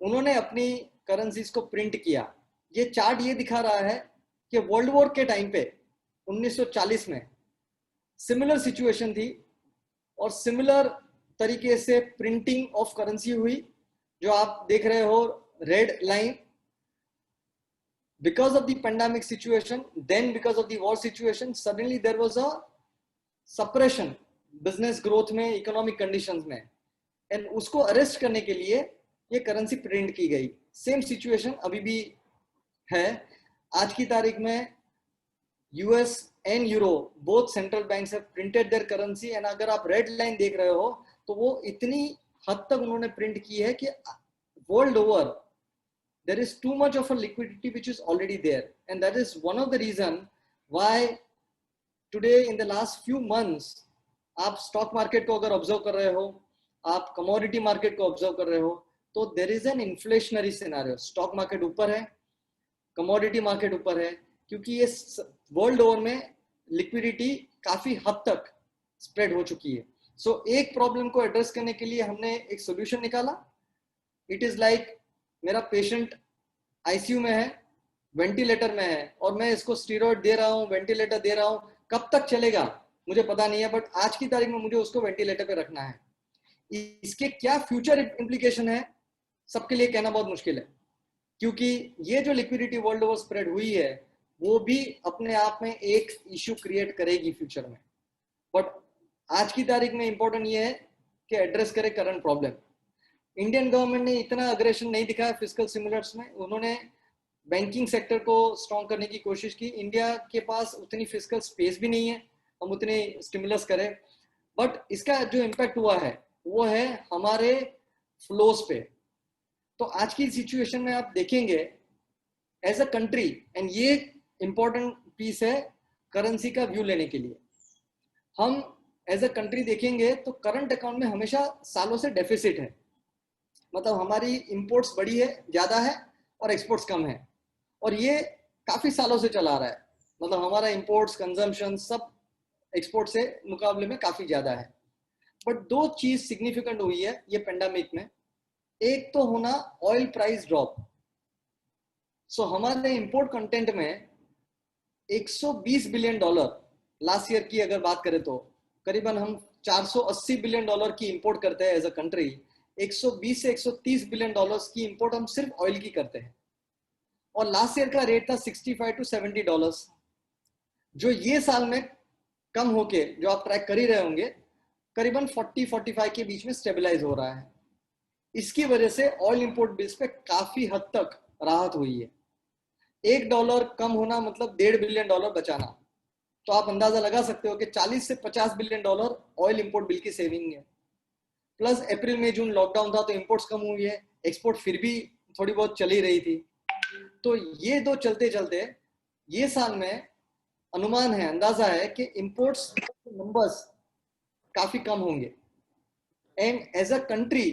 Speaker 4: उन्होंने अपनी करेंसीज को प्रिंट किया। ये चार्ट ये दिखा रहा है कि वर्ल्ड वॉर के टाइम पे 1940 में सिमिलर सिचुएशन थी और सिमिलर तरीके से प्रिंटिंग ऑफ करेंसी हुई, जो आप देख रहे हो red line. Because of the pandemic situation, then because of the war situation, suddenly there was a suppression business growth में, इकोनॉमिक कंडीशंस में, एंड उसको अरेस्ट करने के लिए ये करेंसी प्रिंट की गई। सेम सिचुएशन अभी भी है। आज की तारीख में US and euro both central banks have printed there currency, and अगर आप रेड लाइन देख रहे हो तो वो इतनी हद तक उन्होंने प्रिंट की है कि world over there is too much of a liquidity which is already there, and that is one of the reason why today in the last few months आप स्टॉक मार्केट को अगर ऑब्जर्व कर रहे हो, आप कमोडिटी मार्केट को observe कर रहे हो, तो there is an inflationary scenario. Stock market ऊपर है, कमोडिटी मार्केट ऊपर है, क्योंकि ये वर्ल्ड ओवर में लिक्विडिटी काफी हद तक स्प्रेड हो चुकी है। सो एक प्रॉब्लम को एड्रेस करने के लिए हमने एक सोल्यूशन निकाला। इट इज लाइक मेरा पेशेंट आईसीयू में है, वेंटिलेटर में है, और मैं इसको स्टीरॉइड दे रहा हूँ, वेंटिलेटर दे रहा हूँ, कब तक चलेगा मुझे पता नहीं है, बट आज की तारीख में मुझे उसको वेंटिलेटर पे रखना है। इसके क्या फ्यूचर इम्प्लीकेशन है सबके लिए कहना बहुत मुश्किल है, क्योंकि ये जो लिक्विडिटी वर्ल्ड ओवर स्प्रेड हुई है वो भी अपने आप में एक इश्यू क्रिएट करेगी फ्यूचर में। बट आज की तारीख में इंपॉर्टेंट ये है कि एड्रेस करे करंट प्रॉब्लम। इंडियन गवर्नमेंट ने इतना अग्रेशन नहीं दिखाया फिस्कल स्टिमुलस में। उन्होंने बैंकिंग सेक्टर को स्ट्रॉन्ग करने की कोशिश की। इंडिया के पास उतनी फिस्कल स्पेस भी नहीं है हम उतने स्टिमुलस करें, बट इसका जो इम्पैक्ट हुआ है वो है हमारे फ्लोस पे। तो आज की सिचुएशन में आप देखेंगे एज अ कंट्री, एंड ये इंपॉर्टेंट पीस है करेंसी का व्यू लेने के लिए, हम एज अ कंट्री देखेंगे तो करंट अकाउंट में हमेशा सालों से डेफिसिट है। मतलब हमारी इंपोर्ट्स बड़ी है, ज्यादा है, और एक्सपोर्ट्स कम है, और ये काफी सालों से चला रहा है। मतलब हमारा इंपोर्ट्स कंजम्पशन सब एक्सपोर्ट से मुकाबले में काफी ज्यादा है। बट दो चीज सिग्निफिकेंट हुई है ये पेंडेमिक में। एक तो होना ऑयल प्राइस ड्रॉप। सो हमारे इंपोर्ट कंटेंट में $120 बिलियन लास्ट ईयर की अगर बात करें तो करीबन हम $480 बिलियन की इंपोर्ट करते हैं एज अ कंट्री। 120 से 130 बिलियन डॉलर्स की इंपोर्ट हम सिर्फ ऑयल की करते हैं, और लास्ट ईयर का रेट था $65 to $70, जो ये साल में कम होके, जो आप ट्रैक कर ही रहे होंगे, करीबन 40-45 के बीच में स्टेबलाइज हो रहा है। इसकी वजह से ऑयल इंपोर्ट बिल्स पे काफी हद तक राहत हुई है। $1 कम होना मतलब $1.5 बिलियन बचाना। तो आप अंदाजा लगा सकते हो कि 40 से 50 billion dollar oil import bill की सेविंग है। प्लस अप्रैल मई जून लॉकडाउन था तो इंपोर्ट्स कम हुई है, एक्सपोर्ट फिर भी थोड़ी बहुत चली रही थी। तो ये दो चलते चलते ये साल में अनुमान है, अंदाजा है कि इंपोर्ट्स नंबर्स काफी कम होंगे। एंड एज अ कंट्री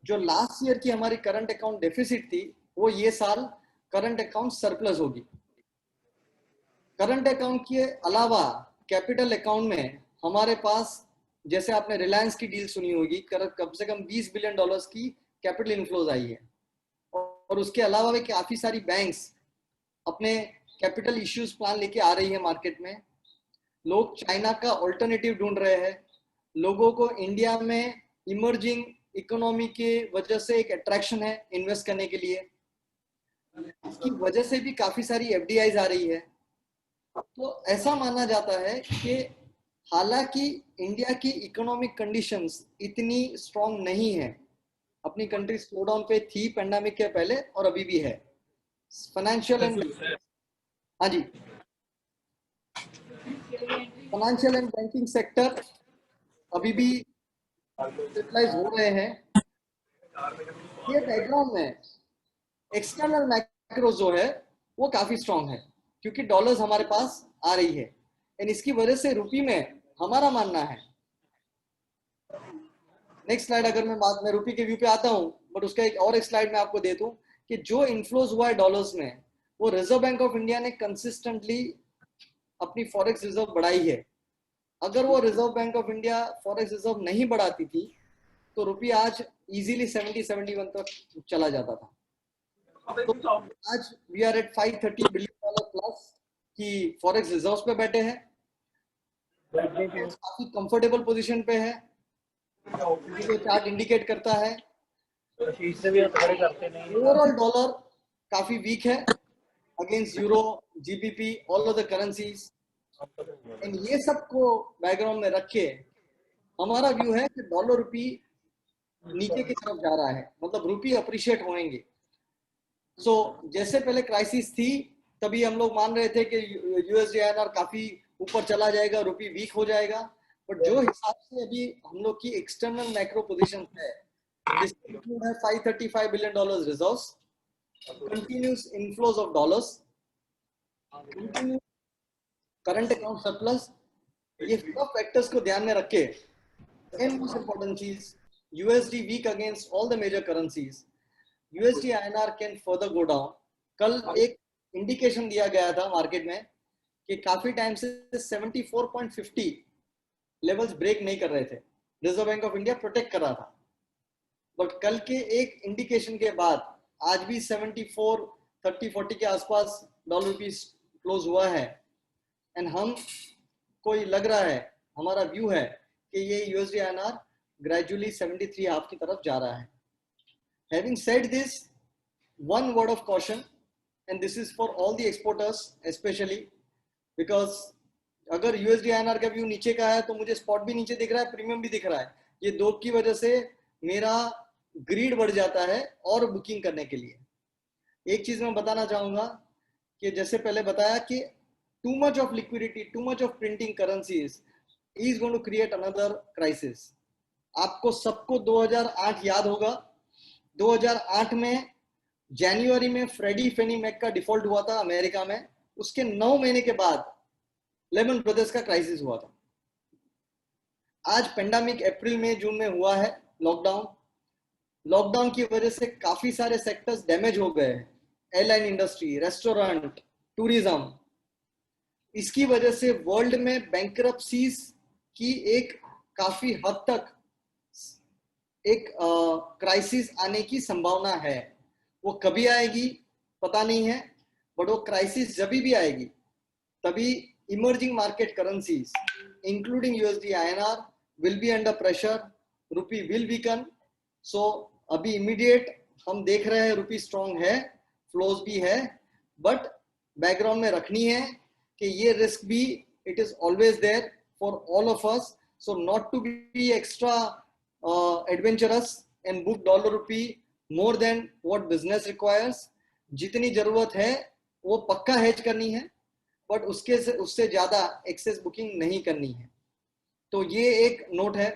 Speaker 4: जो लास्ट ईयर की हमारी करंट अकाउंट डेफिसिट थी वो ये साल करंट अकाउंट सरप्लस होगी। करंट अकाउंट के अलावा कैपिटल अकाउंट में हमारे पास, जैसे आपने रिलायंस की डील सुनी होगी, कम से कम $20 बिलियन की कैपिटल इनफ्लोज आई है, और उसके अलावा भी काफी सारी बैंक्स अपने कैपिटल इश्यूज प्लान लेके आ रही है मार्केट में, लोग चाइना का ऑल्टरनेटिव ढूंढ रहे हैं, लोगों को इंडिया में इमर्जिंग इकोनॉमी के वजह से एक अट्रैक्शन है इन्वेस्ट करने के लिए, इसकी वजह से भी काफी सारी एफडीआईज आ रही है। तो ऐसा माना जाता है कि हालांकि इंडिया की इकोनॉमिक कंडीशंस इतनी स्ट्रांग नहीं है, अपनी कंट्री स्लो डाउन पे थी पेंडेमिक के पहले और अभी भी है, फाइनेंशियल एंड हाँ जी फाइनेंशियल एंड बैंकिंग सेक्टर अभी भी स्टेबलाइज हो रहे हैं। ये बैकग्राउंड में एक्सटर्नल मैक्रो जो है वो काफी स्ट्रांग है, क्योंकि डॉलर्स हमारे पास आ रही है, एंड इसकी वजह से रुपी में हमारा मानना है, नेक्स्ट स्लाइड अगर मैं बात में रुपी के व्यू पे आता हूं, बट उसका एक स्लाइड मैं आपको दे दूं कि जो इन्फ्लोज हुआ है डॉलर्स में, वो रिजर्व बैंक ऑफ इंडिया ने कंसिस्टेंटली अपनी फॉरेक्स रिजर्व बढ़ाई है। अगर वो reserve bank of India forex reserve नहीं बढ़ाती थी तो रुपी आज इजीली 70-71 तक चला जाता था। तो आज we are at $530 billion plus की फॉरेक्स रिजर्व्स पे बैठे हैं, काफी कंफर्टेबल पोजीशन पे है। जो चार्ट इंडिकेट करता है ओवरऑल डॉलर काफी वीक है against euro, GBP, all of the currencies, and ये सब को बैकग्राउंड में रख के हमारा व्यू है कि डॉलर रुपी नीचे की तरफ जा रहा है, मतलब रुपी अप्रिशिएट होंगे। सो जैसे पहले क्राइसिस थी तभी हम लोग मान रहे थे कि यूएसडी-आईएनआर काफी ऊपर चला जाएगा, रुपी वीक हो जाएगा, बट जो हिसाब से अभी हम लोग की एक्सटर्नल मैक्रो पोजीशन है, जिसमें इंक्लूड है $535 billion reserves, continuous inflows of dollars, current account surplus, ये सब फैक्टर्स को ध्यान में रख के एंड मोस्ट इंपॉर्टेंट चीज USD weak against all the major currencies, USD INR can further go down. कल एक इंडिकेशन दिया गया था मार्केट में कि काफी टाइम से 74.50 लेवल्स ब्रेक नहीं कर रहे थे, reserve bank of India protect कर रहा था, बट कल के एक इंडिकेशन के बाद आज भी 74-30-40 के आसपास डॉलर रुपीस क्लोज हुआ है, एंड हम कोई लग रहा है, हमारा व्यू है कि ये यूएसडी आईएनआर ग्रेजुअली 73.5 की तरफ जा रहा है। Having said this, one word of caution, and this is for all the exporters especially, because अगर USD INR का व्यू नीचे का है तो मुझे स्पॉट भी नीचे दिख रहा है, प्रीमियम भी दिख रहा है, ये दो की वजह से मेरा ग्रीड बढ़ जाता है और बुकिंग करने के लिए। एक चीज मैं बताना चाहूंगा कि जैसे पहले बताया कि too much of liquidity, too much of printing currencies is going to create another crisis। आपको सबको 2008 याद होगा, 2008 में जनवरी में फ्रेडी फेनी मैक का डिफॉल्ट हुआ था अमेरिका में, उसके 9 महीने के बाद लेमन ब्रदर्स का क्राइसिस हुआ था। आज पेंडेमिक अप्रैल में जून में हुआ है, लॉकडाउन की वजह से काफी सारे सेक्टर्स डैमेज हो गए हैं, एयरलाइन इंडस्ट्री, रेस्टोरेंट, टूरिज्म। इसकी वजह से वर्ल्ड में बैंकरप्सीज की एक काफी हद तक एक क्राइसिस आने की संभावना है। वो कभी आएगी पता नहीं है, बट वो क्राइसिस जब भी आएगी तभी emerging market currencies including USD INR will be under pressure, rupee will weaken. So अभी इमीडिएट हम देख रहे हैं रुपी स्ट्रॉन्ग है, फ्लोज भी है, बट बैकग्राउंड में रखनी है कि ये रिस्क भी it is always there for all of us, so not to be extra adventurous and book dollar rupee more than what business requires। जितनी जरूरत है वो पक्का हेज करनी है, बट उससे ज्यादा एक्सेस बुकिंग नहीं करनी है। तो ये एक नोट है।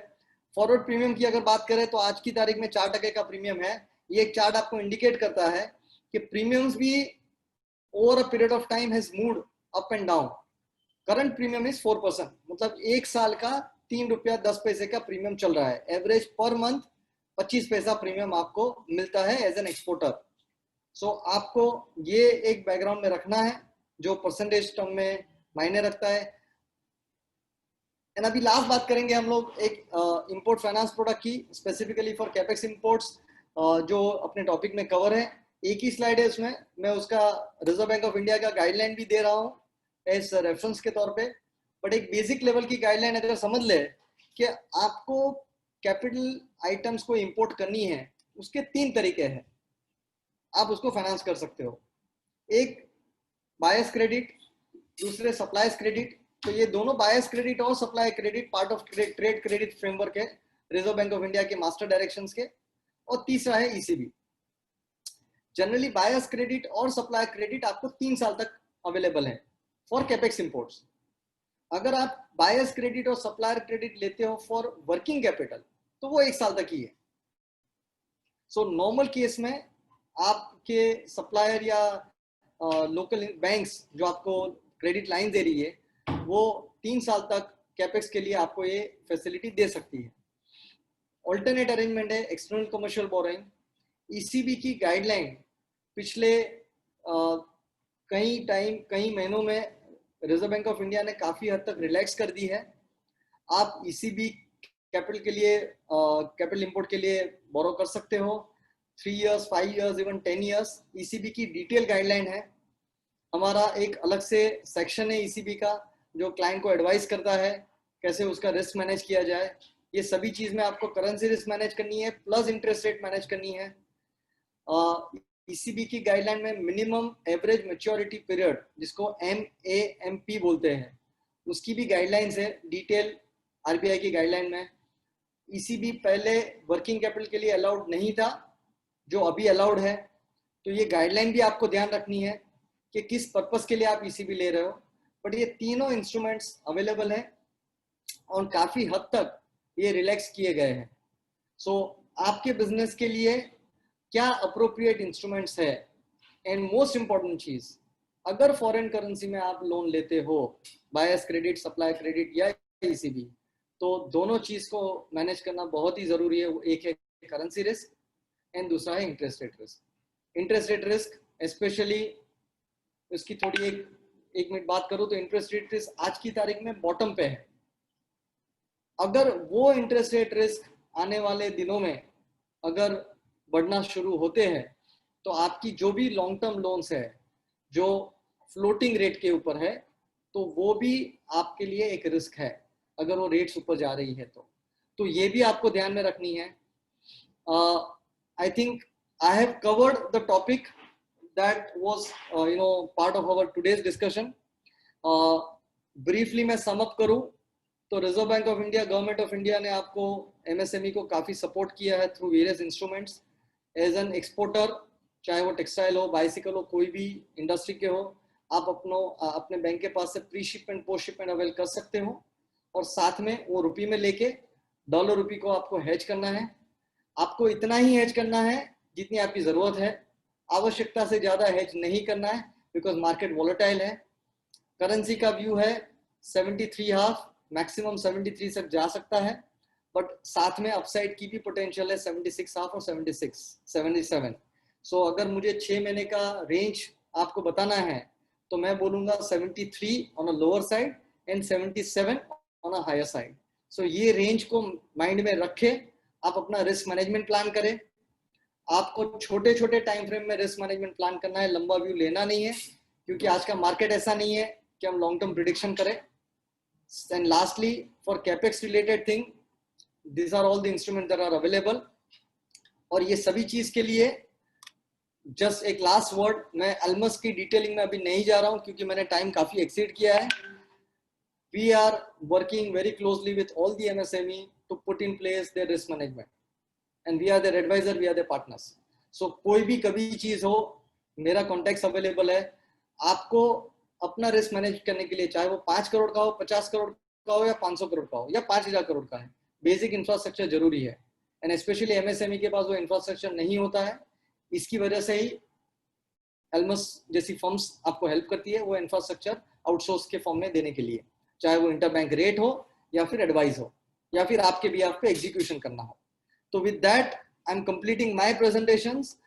Speaker 4: फॉरवर्ड प्रीमियम की अगर बात करें तो आज की तारीख में 4% का प्रीमियम है। ये एक चार्ट आपको इंडिकेट करता है कि प्रीमियम्स भी over a period of time has moved up and down. Current premium is 4%, मतलब एक साल का ₹3.10 का प्रीमियम चल रहा है। एवरेज पर मंथ 25 पैसा प्रीमियम आपको मिलता है एज एन एक्सपोर्टर। सो आपको ये एक बैकग्राउंड में रखना है जो परसेंटेज टर्म में मायने रखता है। एंड अभी लास्ट बात करेंगे हम लोग एक इंपोर्ट फाइनेंस प्रोडक्ट की, स्पेसिफिकली फॉर कैपेक्स इंपोर्ट्स, जो अपने टॉपिक में कवर है। एक ही स्लाइड है उसमें, मैं उसका रिजर्व बैंक ऑफ इंडिया का गाइडलाइन भी दे रहा हूँ एज रेफरेंस के तौर पे, बट एक बेसिक लेवल की गाइडलाइन अगर समझ ले कि आपको कैपिटल आइटम्स को इंपोर्ट करनी है, उसके 3 तरीके हैं, आप उसको फाइनेंस कर सकते हो। एक बायर्स क्रेडिट, दूसरे सप्लायर्स क्रेडिट। तो ये दोनों बायर्स क्रेडिट और supplier credit part of trade credit framework है रिजर्व बैंक ऑफ इंडिया के मास्टर डायरेक्शंस के। और तीसरा है ईसीबी। जनरली बायर्स क्रेडिट और सप्लायर क्रेडिट आपको 3 साल तक अवेलेबल है फॉर कैपेक्स इंपोर्ट्स। अगर आप बायर्स क्रेडिट और सप्लायर क्रेडिट लेते हो फॉर वर्किंग कैपिटल तो वो 1 साल तक ही है। सो नॉर्मल केस में आपके सप्लायर या लोकल बैंक्स जो आपको क्रेडिट लाइन दे रही है वो 3 साल तक कैपेक्स के लिए आपको ये फैसिलिटी दे सकती है। ऑल्टरनेट अरेंजमेंट है एक्सटर्नल कमर्शियल बोरोइंग। ईसीबी की गाइडलाइन पिछले कई महीनों में रिजर्व बैंक ऑफ इंडिया ने काफी हद तक रिलैक्स कर दी है। आप ईसीबी कैपिटल के लिए कैपिटल इंपोर्ट के लिए बोरो कर सकते हो 3 years, 5 years, even 10 years. ECB की डिटेल गाइडलाइन है। हमारा एक अलग से सेक्शन है ईसीबी का जो क्लाइंट को एडवाइस करता है कैसे उसका रिस्क मैनेज किया जाए। ये सभी चीज में आपको करेंसी रिस्क मैनेज करनी है प्लस इंटरेस्ट रेट मैनेज करनी है। ईसीबी की गाइडलाइन में मिनिमम एवरेज मैच्योरिटी पीरियड जिसको MAMP बोलते हैं उसकी भी गाइडलाइंस है डिटेल आरबीआई की गाइडलाइन में। ईसीबी पहले वर्किंग कैपिटल के लिए अलाउड नहीं था जो अभी अलाउड है। तो ये गाइडलाइन भी आपको ध्यान रखनी है कि किस पर्पस के लिए आप ईसीबी ले रहे हो। बट ये तीनों इंस्ट्रूमेंट्स अवेलेबल हैं और काफी हद तक ये रिलैक्स किए गए हैं। सो आपके बिजनेस के लिए क्या अप्रोप्रिएट इंस्ट्रूमेंट्स है एंड मोस्ट इंपॉर्टेंट चीज, अगर फॉरेन करेंसी में आप लोन लेते हो बायर्स क्रेडिट, सप्लाई क्रेडिट या ईसीबी, तो दोनों चीज को मैनेज करना बहुत ही जरूरी है। एक है करेंसी रिस्क एंड दूसरा है interest rate risk. Interest rate risk specially इसकी थोड़ी एक मिनट बात करूं तो इंटरेस्ट रेट रिस्क आज की तारीख में बॉटम पे है। अगर वो इंटरेस्ट रेट रिस्क आने वाले दिनों में अगर बढ़ना शुरू होते हैं तो आपकी जो भी लॉन्ग टर्म लोन्स है जो फ्लोटिंग रेट के ऊपर है तो वो भी आपके लिए एक रिस्क है अगर वो रेट्स ऊपर जा रही है तो ये भी आपको ध्यान में रखनी है। I think I have covered the topic that was part of our today's discussion. Briefly मैं सम अप करूं तो reserve bank of India, government of India ने आपको MSME को काफी सपोर्ट किया है through various instruments. As an exporter, चाहे वो टेक्सटाइल हो, बाइसिकल हो, कोई भी इंडस्ट्री के हो, आप अपने बैंक के पास से pre shipment, post shipment avail कर सकते हो और साथ में वो रुपये में लेके डॉलर रुपये को आपको हेज करना है। आपको इतना ही हेज करना है जितनी आपकी जरूरत है, आवश्यकता से ज्यादा हेज नहीं करना है बिकॉज मार्केट वॉलेटाइल है। करेंसी का व्यू है 73.5, मैक्सिमम 73 तक जा सकता है बट साथ में अपसाइड की भी पोटेंशियल है 76.5 और 77। सो अगर मुझे 6 महीने का रेंज आपको बताना है तो मैं बोलूंगा 73 on a lower side and 77 on a higher side. So ये रेंज को माइंड में रखे, आप अपना रिस्क मैनेजमेंट प्लान करें। आपको छोटे छोटे टाइम फ्रेम में रिस्क मैनेजमेंट प्लान करना है, लंबा व्यू लेना नहीं है क्योंकि आज का मार्केट ऐसा नहीं है कि हम लॉन्ग टर्म प्रिडिक्शन करें। And lastly, for capex related thing, these are all the instruments that are available। और ये सभी चीज के लिए जस्ट एक लास्ट वर्ड, मैं अल्मस की डिटेलिंग में अभी नहीं जा रहा हूं क्योंकि मैंने टाइम काफी एक्सीड किया है। We are working very closely with all the MSME to put in place their risk management and we are their advisor, we are their partners। So कोई भी कभी चीज हो, मेरा कॉन्टेक्ट अवेलेबल है। आपको अपना रिस्क मैनेज करने के लिए चाहे वो 5 करोड़ का हो, 50 करोड़ का हो या 500 करोड़ का हो या 5000 करोड़ का है, बेसिक इंफ्रास्ट्रक्चर जरूरी है एंड स्पेशली MSME के पास वो इंफ्रास्ट्रक्चर नहीं होता है। इसकी वजह से ही एल्मस जैसी फर्म्स आपको हेल्प करती है वो इंफ्रास्ट्रक्चर आउटसोर्स के फॉर्म में देने के लिए, चाहे वो इंटरबैंक रेट हो या फिर एडवाइस हो या फिर आपके भी आपको एग्जीक्यूशन करना हो। तो with that I am completing my presentations,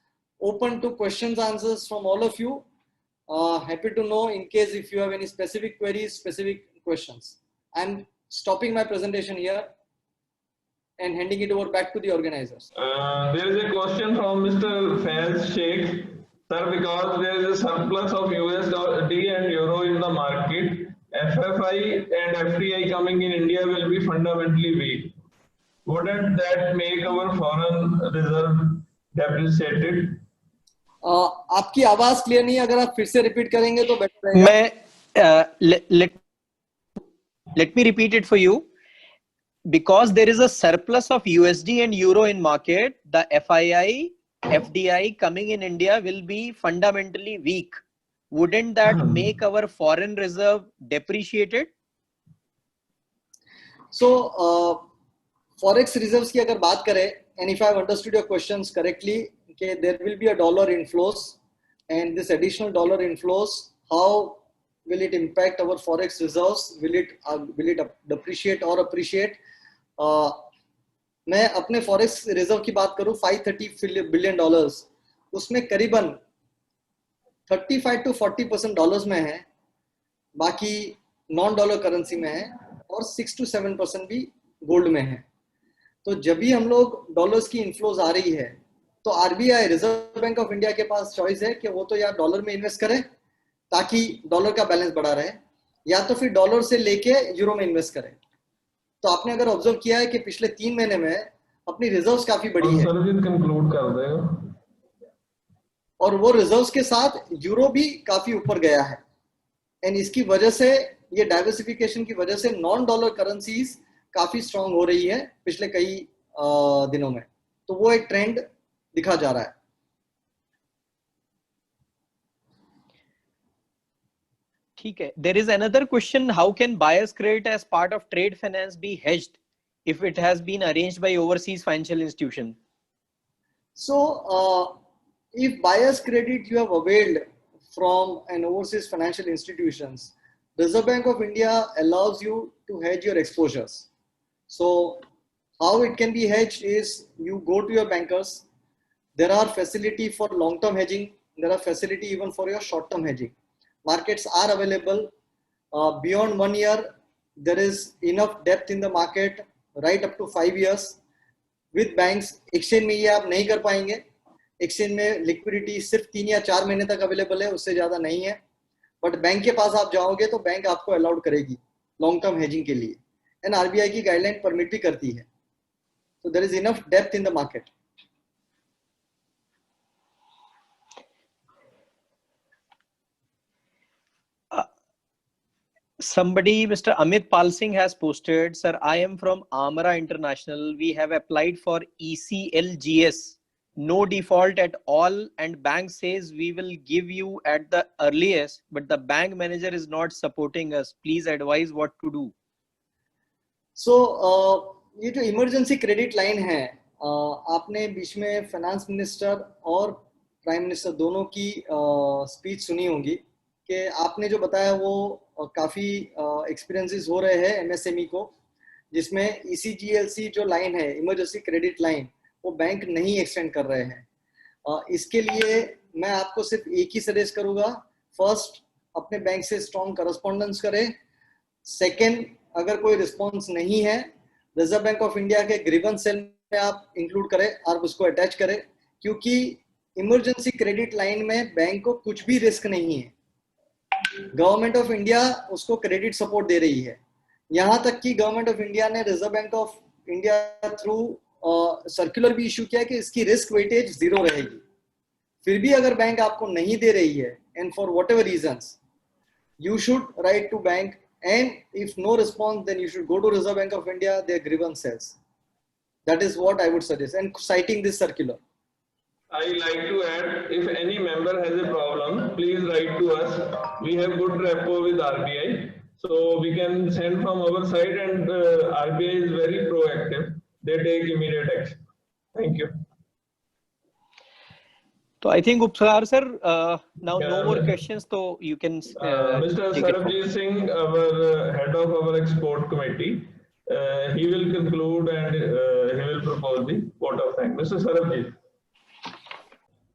Speaker 4: open two questions answers from all of you. Happy to know in case if you have any specific queries, specific questions. I'm stopping my presentation here and handing it over back to the organizers.
Speaker 1: There is a question from Mr. Faiz Sheikh. Sir, because there is a surplus of USD and Euro in the market FFI and FDI coming in India will be fundamentally weak. Wouldn't that make our foreign reserve depreciated?
Speaker 4: आपकी आवाज clear नहीं है, अगर आप फिर से repeat करेंगे तो बेटर रहेगा.
Speaker 2: मैं let me repeat it for you. Because there is a surplus of USD and Euro in market, the FII, FDI coming in India will be fundamentally weak. Wouldn't that make our foreign reserve depreciated?
Speaker 4: So, forex reserves की अगर बात करें, and if I have understood your questions correctly, okay, there will be a dollar inflows, and this additional dollar inflows, how will it impact our forex reserves? Will it depreciate or appreciate? मैं अपने forex reserve की बात करूं, $530 billion, उसमें करीबन 35 to 40% dollars में है, बाकी नॉन डॉलर करेंसी में है, और 6 to 7% भी गोल्ड में है. तो जब भी हम लोग डॉलर्स की इनफ्लोज आ रही है, तो RBI, reserve bank of India के पास चॉइस है कि वो तो या डॉलर में इन्वेस्ट करे ताकि डॉलर का बैलेंस बढ़ा रहे, या तो फिर डॉलर से लेके यूरो में इन्वेस्ट करे. तो आपने अगर ऑब्जर्व किया है कि पिछले 3 महीने में अपनी रिजर्व्स काफी बढ़ी है,
Speaker 1: कंक्लूड कर देगा,
Speaker 4: और वो रिजर्व्स के साथ यूरो भी काफी ऊपर गया है. एंड इसकी वजह से, ये डाइवर्सिफिकेशन की वजह से नॉन डॉलर करेंसीज काफी स्ट्रांग हो रही है पिछले कई दिनों में. तो वो एक ट्रेंड दिखा जा रहा है.
Speaker 2: ठीक है. There is another question: how can buyer's credit as part of trade finance be hedged if it has been arranged by overseas financial institution?
Speaker 4: So, if buyer's credit you have availed from an overseas financial institutions, Reserve Bank of India allows you to hedge your exposures. So, how it can be hedged is you go to your bankers. There are facility for long-term hedging. There are facility even for your short-term hedging. Markets are available. Beyond 1 year, there is enough depth in the market, right up to 5 years. With banks, exchange में ये आप नहीं कर पाएंगे. Exchange में liquidity सिर्फ 3 या 4 महीने तक available है, उससे ज़्यादा नहीं है. But बैंक के पास आप जाओगे तो बैंक आपको allowed करेगी long term hedging के लिए. And RBI की guideline permit भी करती है. So there is enough depth in the market.
Speaker 2: Somebody, Mr. Amit Pal Singh, has posted, sir, I am from Amara International. We have applied for ECLGS. No default at all, and bank says we will give you at the earliest, but the bank manager is not supporting us. Please advise what to do.
Speaker 4: So, ये जो emergency credit line है, आपने बीच में finance minister और prime minister दोनों की speech सुनी होगी कि आपने जो बताया वो काफ़ी एक्सपीरियंसेस हो रहे हैं एमएसएमई को, जिसमें ECGLC जो लाइन है, इमरजेंसी क्रेडिट लाइन, वो बैंक नहीं एक्सटेंड कर रहे हैं. इसके लिए मैं आपको सिर्फ एक ही सजेस्ट करूँगा. फर्स्ट, अपने बैंक से स्ट्रॉन्ग करस्पॉन्डेंस करें. सेकेंड, अगर कोई रिस्पॉन्स नहीं है, रिजर्व बैंक ऑफ इंडिया के ग्रीवेंस सेल में आप इंक्लूड करें और उसको अटैच करें, क्योंकि इमरजेंसी क्रेडिट लाइन में बैंक को कुछ भी रिस्क नहीं है. गवर्नमेंट ऑफ इंडिया उसको क्रेडिट सपोर्ट दे रही है. यहाँ तक कि गवर्नमेंट ऑफ इंडिया ने reserve bank of India through circular भी इशू किया कि इसकी रिस्क वेटेज 0 रहेगी. फिर भी अगर बैंक आपको नहीं दे रही है, and for whatever reasons, you should write to bank, and if no response, then you should go to Reserve Bank of India, their grievance cells. That is what I would suggest, and citing this circular.
Speaker 1: I like to add, if any member has a problem, please write to us. We have good rapport with RBI, so we can send from our side, and RBI is very proactive. They take immediate action. Thank you.
Speaker 2: So I think Upkar sir, now no more questions, so you can.
Speaker 1: Mr. Sarabjit Singh, our head of our export committee, he will conclude and he will propose the vote of thanks. Mr. Sarabjit.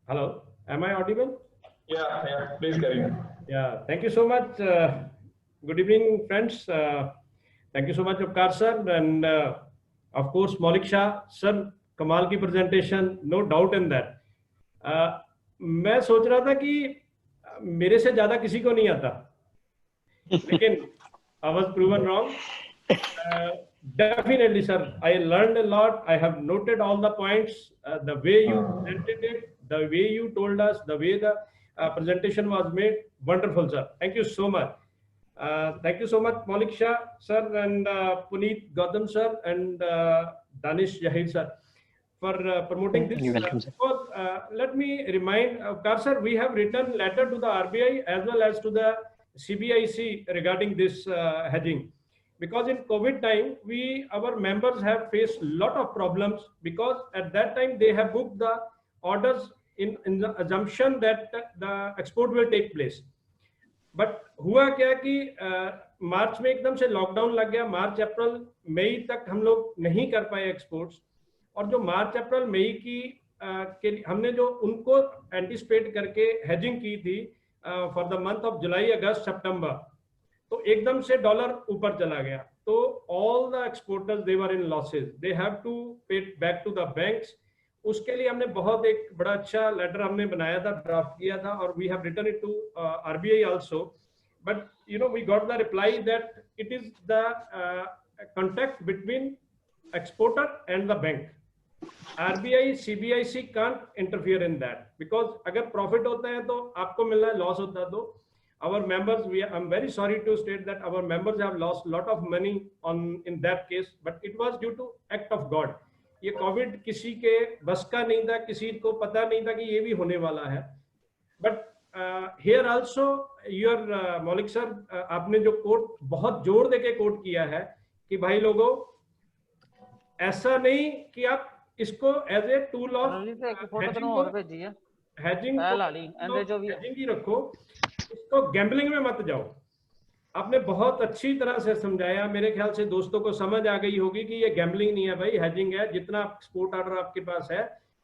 Speaker 5: Hello, am I audible?
Speaker 1: Yeah, please carry on.
Speaker 5: Yeah, thank you so much. Good evening, friends. Thank you so much, Upkar sir, and of course, Maulik Shah sir. कमाल की presentation, no doubt in that. मैं सोच रहा था कि मेरे से ज्यादा किसी को नहीं आता, लेकिन I was proven wrong. Definitely, sir. I learned a lot. I have noted all the points. The way you presented it, the way you told us, the way the presentation was made. Wonderful, sir. Thank you so much. Thank you so much, Maulik Shah, sir, and Puneet Gautam, sir, and Danish Jahir, sir, for promoting this.
Speaker 2: You're welcome, sir.
Speaker 5: Let me remind, Kar sir, we have written letter to the RBI as well as to the CBIC regarding this hedging. Because in COVID time, our members have faced a lot of problems, because at that time they have booked the orders in the assumption that the export will take place. But हुआ क्या कि मार्च में एकदम से lockdown लग गया. मार्च अप्रैल मई तक हम लोग नहीं कर पाए एक्सपोर्ट्स. और जो मार्च अप्रैल मई की के हमने जो उनको एंटिसिपेट करके हेजिंग की थी for the month of July August September, तो एकदम से डॉलर ऊपर चला गया. तो all the exporters they were in losses. They have to pay back to the banks. उसके लिए हमने बहुत एक बड़ा अच्छा लेटर हमने बनाया था, ड्राफ्ट किया था, और we have written it to RBI also. But you know we got the reply that it is the contact between exporter and the bank. RBI CBIC can't interfere in that, because अगर profit होता है तो आपको मिलना है, loss होता है तो our members, I'm very sorry to state that our members have lost lot of money in that case, but it was due to act of God. ये कोविड किसी के बस का नहीं था, किसी को पता नहीं था कि ये भी होने वाला है. बट हियर आल्सो योर मौलिक सर, आपने जो कोट बहुत जोर देके कोट किया है कि भाई लोगों, ऐसा नहीं कि आप इसको as a tool of hedging ही रखो, इसको गैम्बलिंग में मत जाओ. आपने बहुत अच्छी तरह से समझाया. मेरे ख्याल से दोस्तों को समझ आ गई होगी कि ये गैम्बलिंग नहीं है भाई, हैजिंग है. जितना एक्सपोर्ट ऑर्डर आपके पास है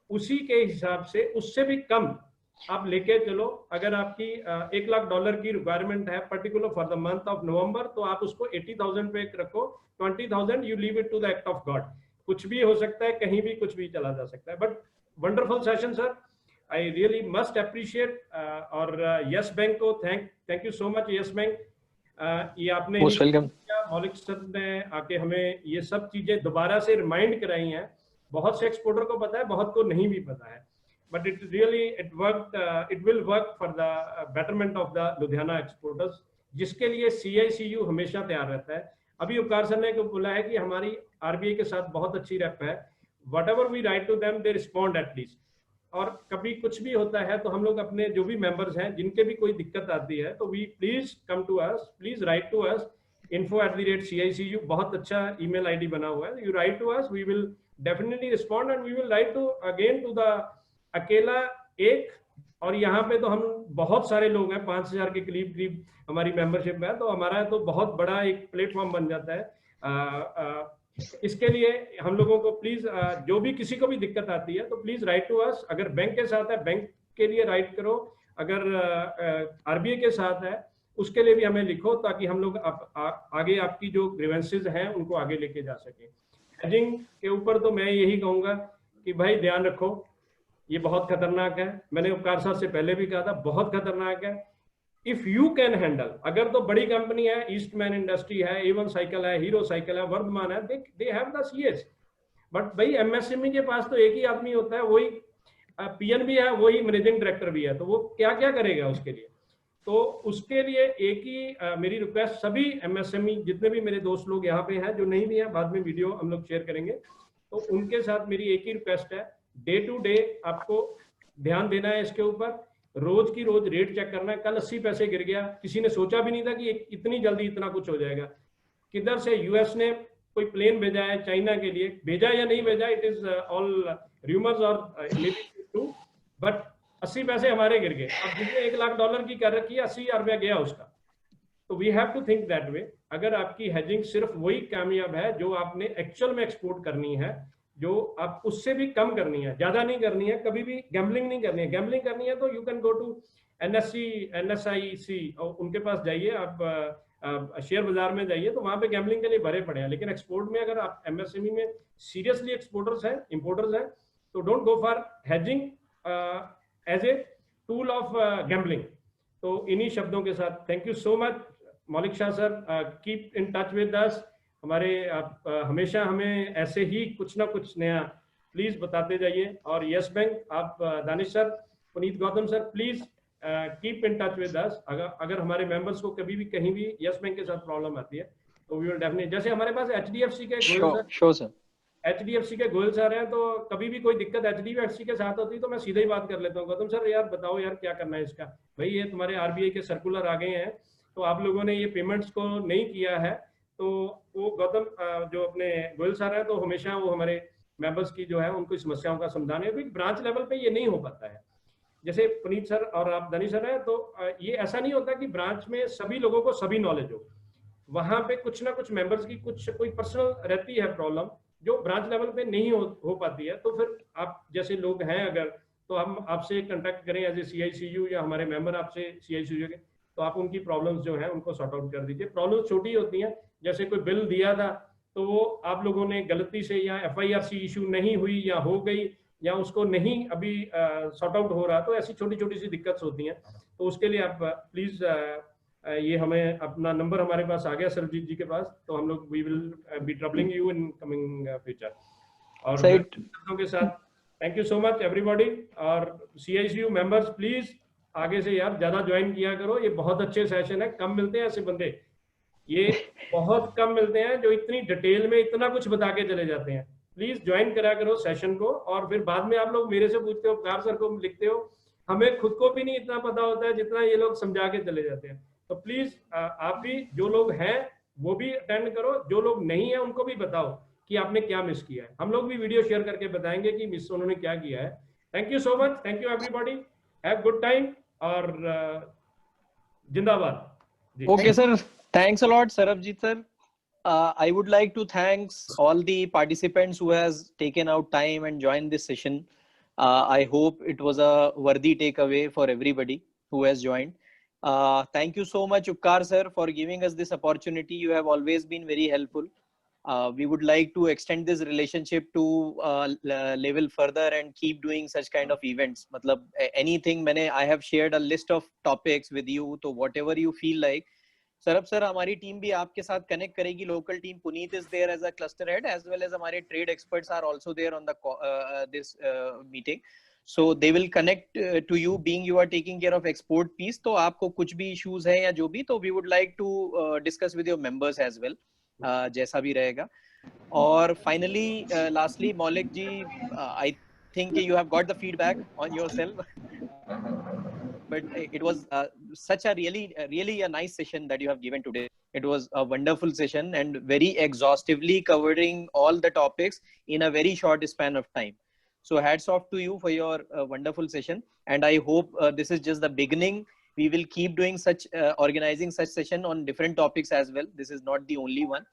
Speaker 5: उसी के हिसाब से, उससे भी कम आप लेके चलो. अगर आपकी $1 लाख की रिक्वायरमेंट है particular for the month of November, तो आप उसको 80,000 पे रखो. 20,000 you leave it to the act of God. कुछ भी हो सकता है, कहीं भी कुछ भी चला जा सकता है. But wonderful session sir, I really must appreciate. और यस बैंक को thank you so much. Yes bank, ये आपने मौलिक सर ने आके हमें ये सब चीजें दोबारा से रिमाइंड कराई हैं. बहुत से एक्सपोर्टर को पता है, बहुत को नहीं भी पता है. But it really it will work for the betterment of the Ludhiana exporters, जिसके लिए CICU हमेशा तैयार रहता है. अभी उपकार सर ने बोला है कि हमारी RBI के साथ बहुत अच्छी रेप है. Whatever we write to them, they respond at least. और कभी कुछ भी होता है तो हम लोग अपने जो भी मेंबर्स हैं, जिनके भी कोई दिक्कत आती है, तो we please come to us, please write to us. info@CICU बहुत अच्छा ईमेल ID बना हुआ है. You write to us, we will definitely respond, and we will write to again to the अकेला एक. और यहाँ पे तो हम बहुत सारे लोग हैं, 5,000 के करीब हमारी मेंबरशिप है, तो हमारा तो बहुत बड़ा एक प्लेटफॉर्म बन जाता है. इसके लिए हम लोगों को प्लीज, जो भी किसी को भी दिक्कत आती है तो प्लीज राइट टू अस. अगर बैंक के साथ है, बैंक के लिए राइट करो. अगर RBI के साथ है, उसके लिए भी हमें लिखो, ताकि हम लोग आगे आपकी जो ग्रीवेंसेस हैं उनको आगे लेके जा सके. हेजिंग के ऊपर तो मैं यही कहूंगा कि भाई ध्यान रखो, ये बहुत खतरनाक है. मैंने उपकार साहब से पहले भी कहा था, बहुत खतरनाक है. इफ यू कैन हैंडल, अगर तो बड़ी कंपनी है, ईस्टमैन इंडस्ट्री है, A1 साइकिल है, हीरो साइकिल है, वर्धमान है, they have the CS. But भाई MSME के पास तो एक ही आदमी होता है, वही PN भी है, वही मैनेजिंग डायरेक्टर भी है, तो वो क्या क्या करेगा उसके लिए. तो उसके लिए एक ही मेरी रिक्वेस्ट, सभी MSME जितने भी मेरे दोस्त लोग यहाँ पे हैं, जो नहीं भी हैं, बाद में वीडियो हम लोग शेयर करेंगे, तो उनके साथ मेरी एक ही रिक्वेस्ट है, डे टू डे आपको ध्यान देना है इसके ऊपर. रोज की रोज रेट चेक करना है. कल 80 पैसे गिर गया, किसी ने सोचा भी नहीं था कि इतनी जल्दी इतना कुछ हो जाएगा. किधर से US ने कोई प्लेन भेजा है चाइना के लिए, भेजा या नहीं भेजा, इट इज ऑल रूमर्स और ट्रू. बट 80 पैसे हमारे गिर गए. अब जिसने $1 लाख की कर रखी है, 80,000 रुपया गया उसका. तो we have to think that way. अगर आपकी हेजिंग सिर्फ वही कामयाब है जो आपने एक्चुअल में एक्सपोर्ट करनी है, जो आप उससे भी कम करनी है, ज्यादा नहीं करनी है. कभी भी गैम्बलिंग नहीं करनी है. गैम्बलिंग करनी है तो you can go to NSE NSIC, और उनके पास जाइए, आप शेयर बाजार में जाइए, तो वहां पे गैम्बलिंग के लिए भरे पड़े हैं. लेकिन एक्सपोर्ट में अगर आप MSME में सीरियसली एक्सपोर्टर्स हैं, इंपोर्टर्स हैं, तो don't go for hedging as a tool of gambling. तो इन्हीं शब्दों के साथ थैंक यू सो मच मौलिक Shah sir, keep in touch with us. हमारे आप हमेशा हमें ऐसे ही कुछ ना कुछ नया प्लीज बताते जाइए। और यस बैंक, आप Danish sir, Puneet Gautam sir, please keep in touch with us. अगर हमारे मेंबर्स को कभी भी कहीं भी यस बैंक के साथ प्रॉब्लम आती है तो वी विल डेफिनेटली, जैसे हमारे पास एचडीएफसी के
Speaker 2: Sure, sir.
Speaker 5: एचडीएफसी के गोयल सर हैं, तो कभी भी कोई दिक्कत एचडीएफसी के साथ होती है तो मैं सीधे ही बात कर लेता हूँ, गौतम सर यार बताओ यार क्या करना है इसका, भाई ये तुम्हारे आरबीआई के सर्कुलर आ गए हैं तो आप लोगों ने ये पेमेंट्स को नहीं किया है। तो वो गौतम जो अपने गोयल सर हैं, तो हमेशा वो हमारे मेंबर्स की जो है उनको समस्याओं का समाधान है, क्योंकि ब्रांच लेवल पे ये नहीं हो पाता है। जैसे पुनीत सर और आप दानिश सर हैं, तो ये ऐसा नहीं होता कि ब्रांच में सभी लोगों को सभी नॉलेज हो। वहां पे कुछ ना कुछ मेंबर्स की कुछ कोई पर्सनल रहती है प्रॉब्लम जो ब्रांच लेवल पे नहीं हो पाती है, तो फिर आप जैसे लोग हैं अगर, तो हम आपसे कांटेक्ट करें एज ए सीआईसीयू, या हमारे मेंबर आपसे सीआईसीयू के, तो आप उनकी प्रॉब्लम्स जो है उनको सॉर्ट आउट कर दीजिए। प्रॉब्लम्स छोटी होती हैं, जैसे कोई बिल दिया था तो वो आप लोगों ने गलती से, या एफआईआरसी इशू नहीं हुई या हो गई, या उसको नहीं अभी सॉर्ट आउट हो रहा, तो ऐसी छोटी छोटी सी दिक्कत होती हैं। तो उसके लिए आप प्लीज ये हमें अपना नंबर हमारे पास आ गया सरबजीत जी के पास, तो हम लोग we will be troubling you in coming future. और शब्दों के साथ thank you so much everybody. और सीआईसीयू मेंबर्स प्लीज आगे से यार ज्यादा ज्वाइन किया करो, ये बहुत अच्छे सेशन है, कम मिलते हैं ऐसे बंदे, ये बहुत कम मिलते हैं जो इतनी डिटेल में इतना कुछ बता के चले जाते हैं। प्लीज ज्वाइन करा करो सेशन को, और फिर बाद में आप लोग मेरे से पूछते हो, कार सर को लिखते हो, हमें खुद को भी नहीं इतना पता होता है जितना ये लोग समझा के चले जाते हैं। तो प्लीज आप भी, जो लोग हैं वो भी अटेंड करो, जो लोग नहीं है उनको भी बताओ कि आपने क्या मिस किया है। हम लोग भी वीडियो शेयर करके बताएंगे कि मिस उन्होंने क्या किया है। Thank you so much, thank you everybody, have good time, और जिंदाबाद।
Speaker 2: Okay, sir. Thanks a lot, Sarabjit sir. I would like to thanks all the participants who has taken out time and joined this session. I hope it was a worthy takeaway for everybody who has joined. Thank you so much, Uppkar sir, for giving us this opportunity. You have always been very helpful. We would like to extend this relationship to level further and keep doing such kind of events. Matlab, anything, I have shared a list of topics with you, so whatever you feel like. सरब sir, हमारी team भी आपके साथ connect करेगी, local team, Puneet is there as a cluster head, as well as हमारे trade experts are also there on the this meeting, so they will connect to you, being you are taking care of export piece. तो आपको कुछ भी issues है या जो भी, तो we would like to discuss with your members as well, जैसा भी रहेगा। और फाइनली लास्टली मौलिक जी, आई think you have got the feedback on yourself, but it was such a really a nice session that you have given today. It was a wonderful session and very exhaustively covering all the topics in a very short span of time. So hats off to you for your wonderful session, and I hope this is just the beginning. We will keep doing such organizing such session on different topics as well. This is not the only one.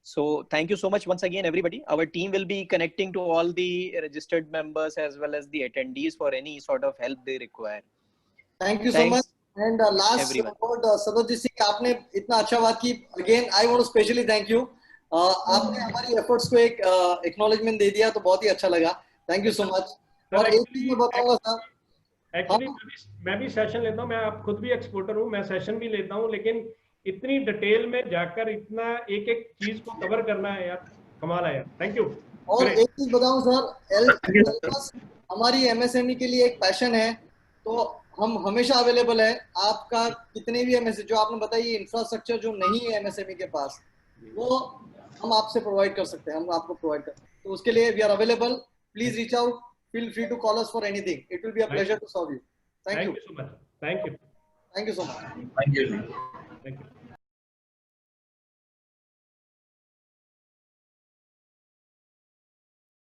Speaker 2: So thank you so much once again, everybody. Our team will be connecting to all the registered members as well as the attendees for any sort of help they require.
Speaker 4: Thank you so much. And last word, Sadhji Singh, आपने इतना अच्छा बात की. Again, I want to specially thank you. आपने हमारी efforts को एक acknowledgement दे दिया, तो बहुत ही अच्छा लगा. Thank you so much. और एक चीज मैं बताऊंगा सर,
Speaker 5: एक्चुअली मैं भी सेशन लेता हूँ, मैं आप खुद भी एक्सपोर्टर हूँ, मैं सेशन भी लेता हूँ, लेकिन इतनी डिटेल में जाकर इतना एक एक चीज को कवर करना है यार, कमाल है यार. Thank you.
Speaker 4: और एक चीज बताऊं सर, हमारी एमएसएमई के लिए एक पैशन है, तो हम हमेशा अवेलेबल है. आपका कितने भी एमएसएमई जो आपने बताई, इंफ्रास्ट्रक्चर जो नहीं है एमएसएमई के पास, वो हम आपसे प्रोवाइड कर सकते हैं, हम आपको प्रोवाइड कर, तो उसके लिए we are available. Please reach out, feel free to call us for anything. It will be a pleasure to serve you. Thank you
Speaker 5: so much. Thank you.
Speaker 4: Thank you so much.
Speaker 3: Thank you.
Speaker 5: Thank you.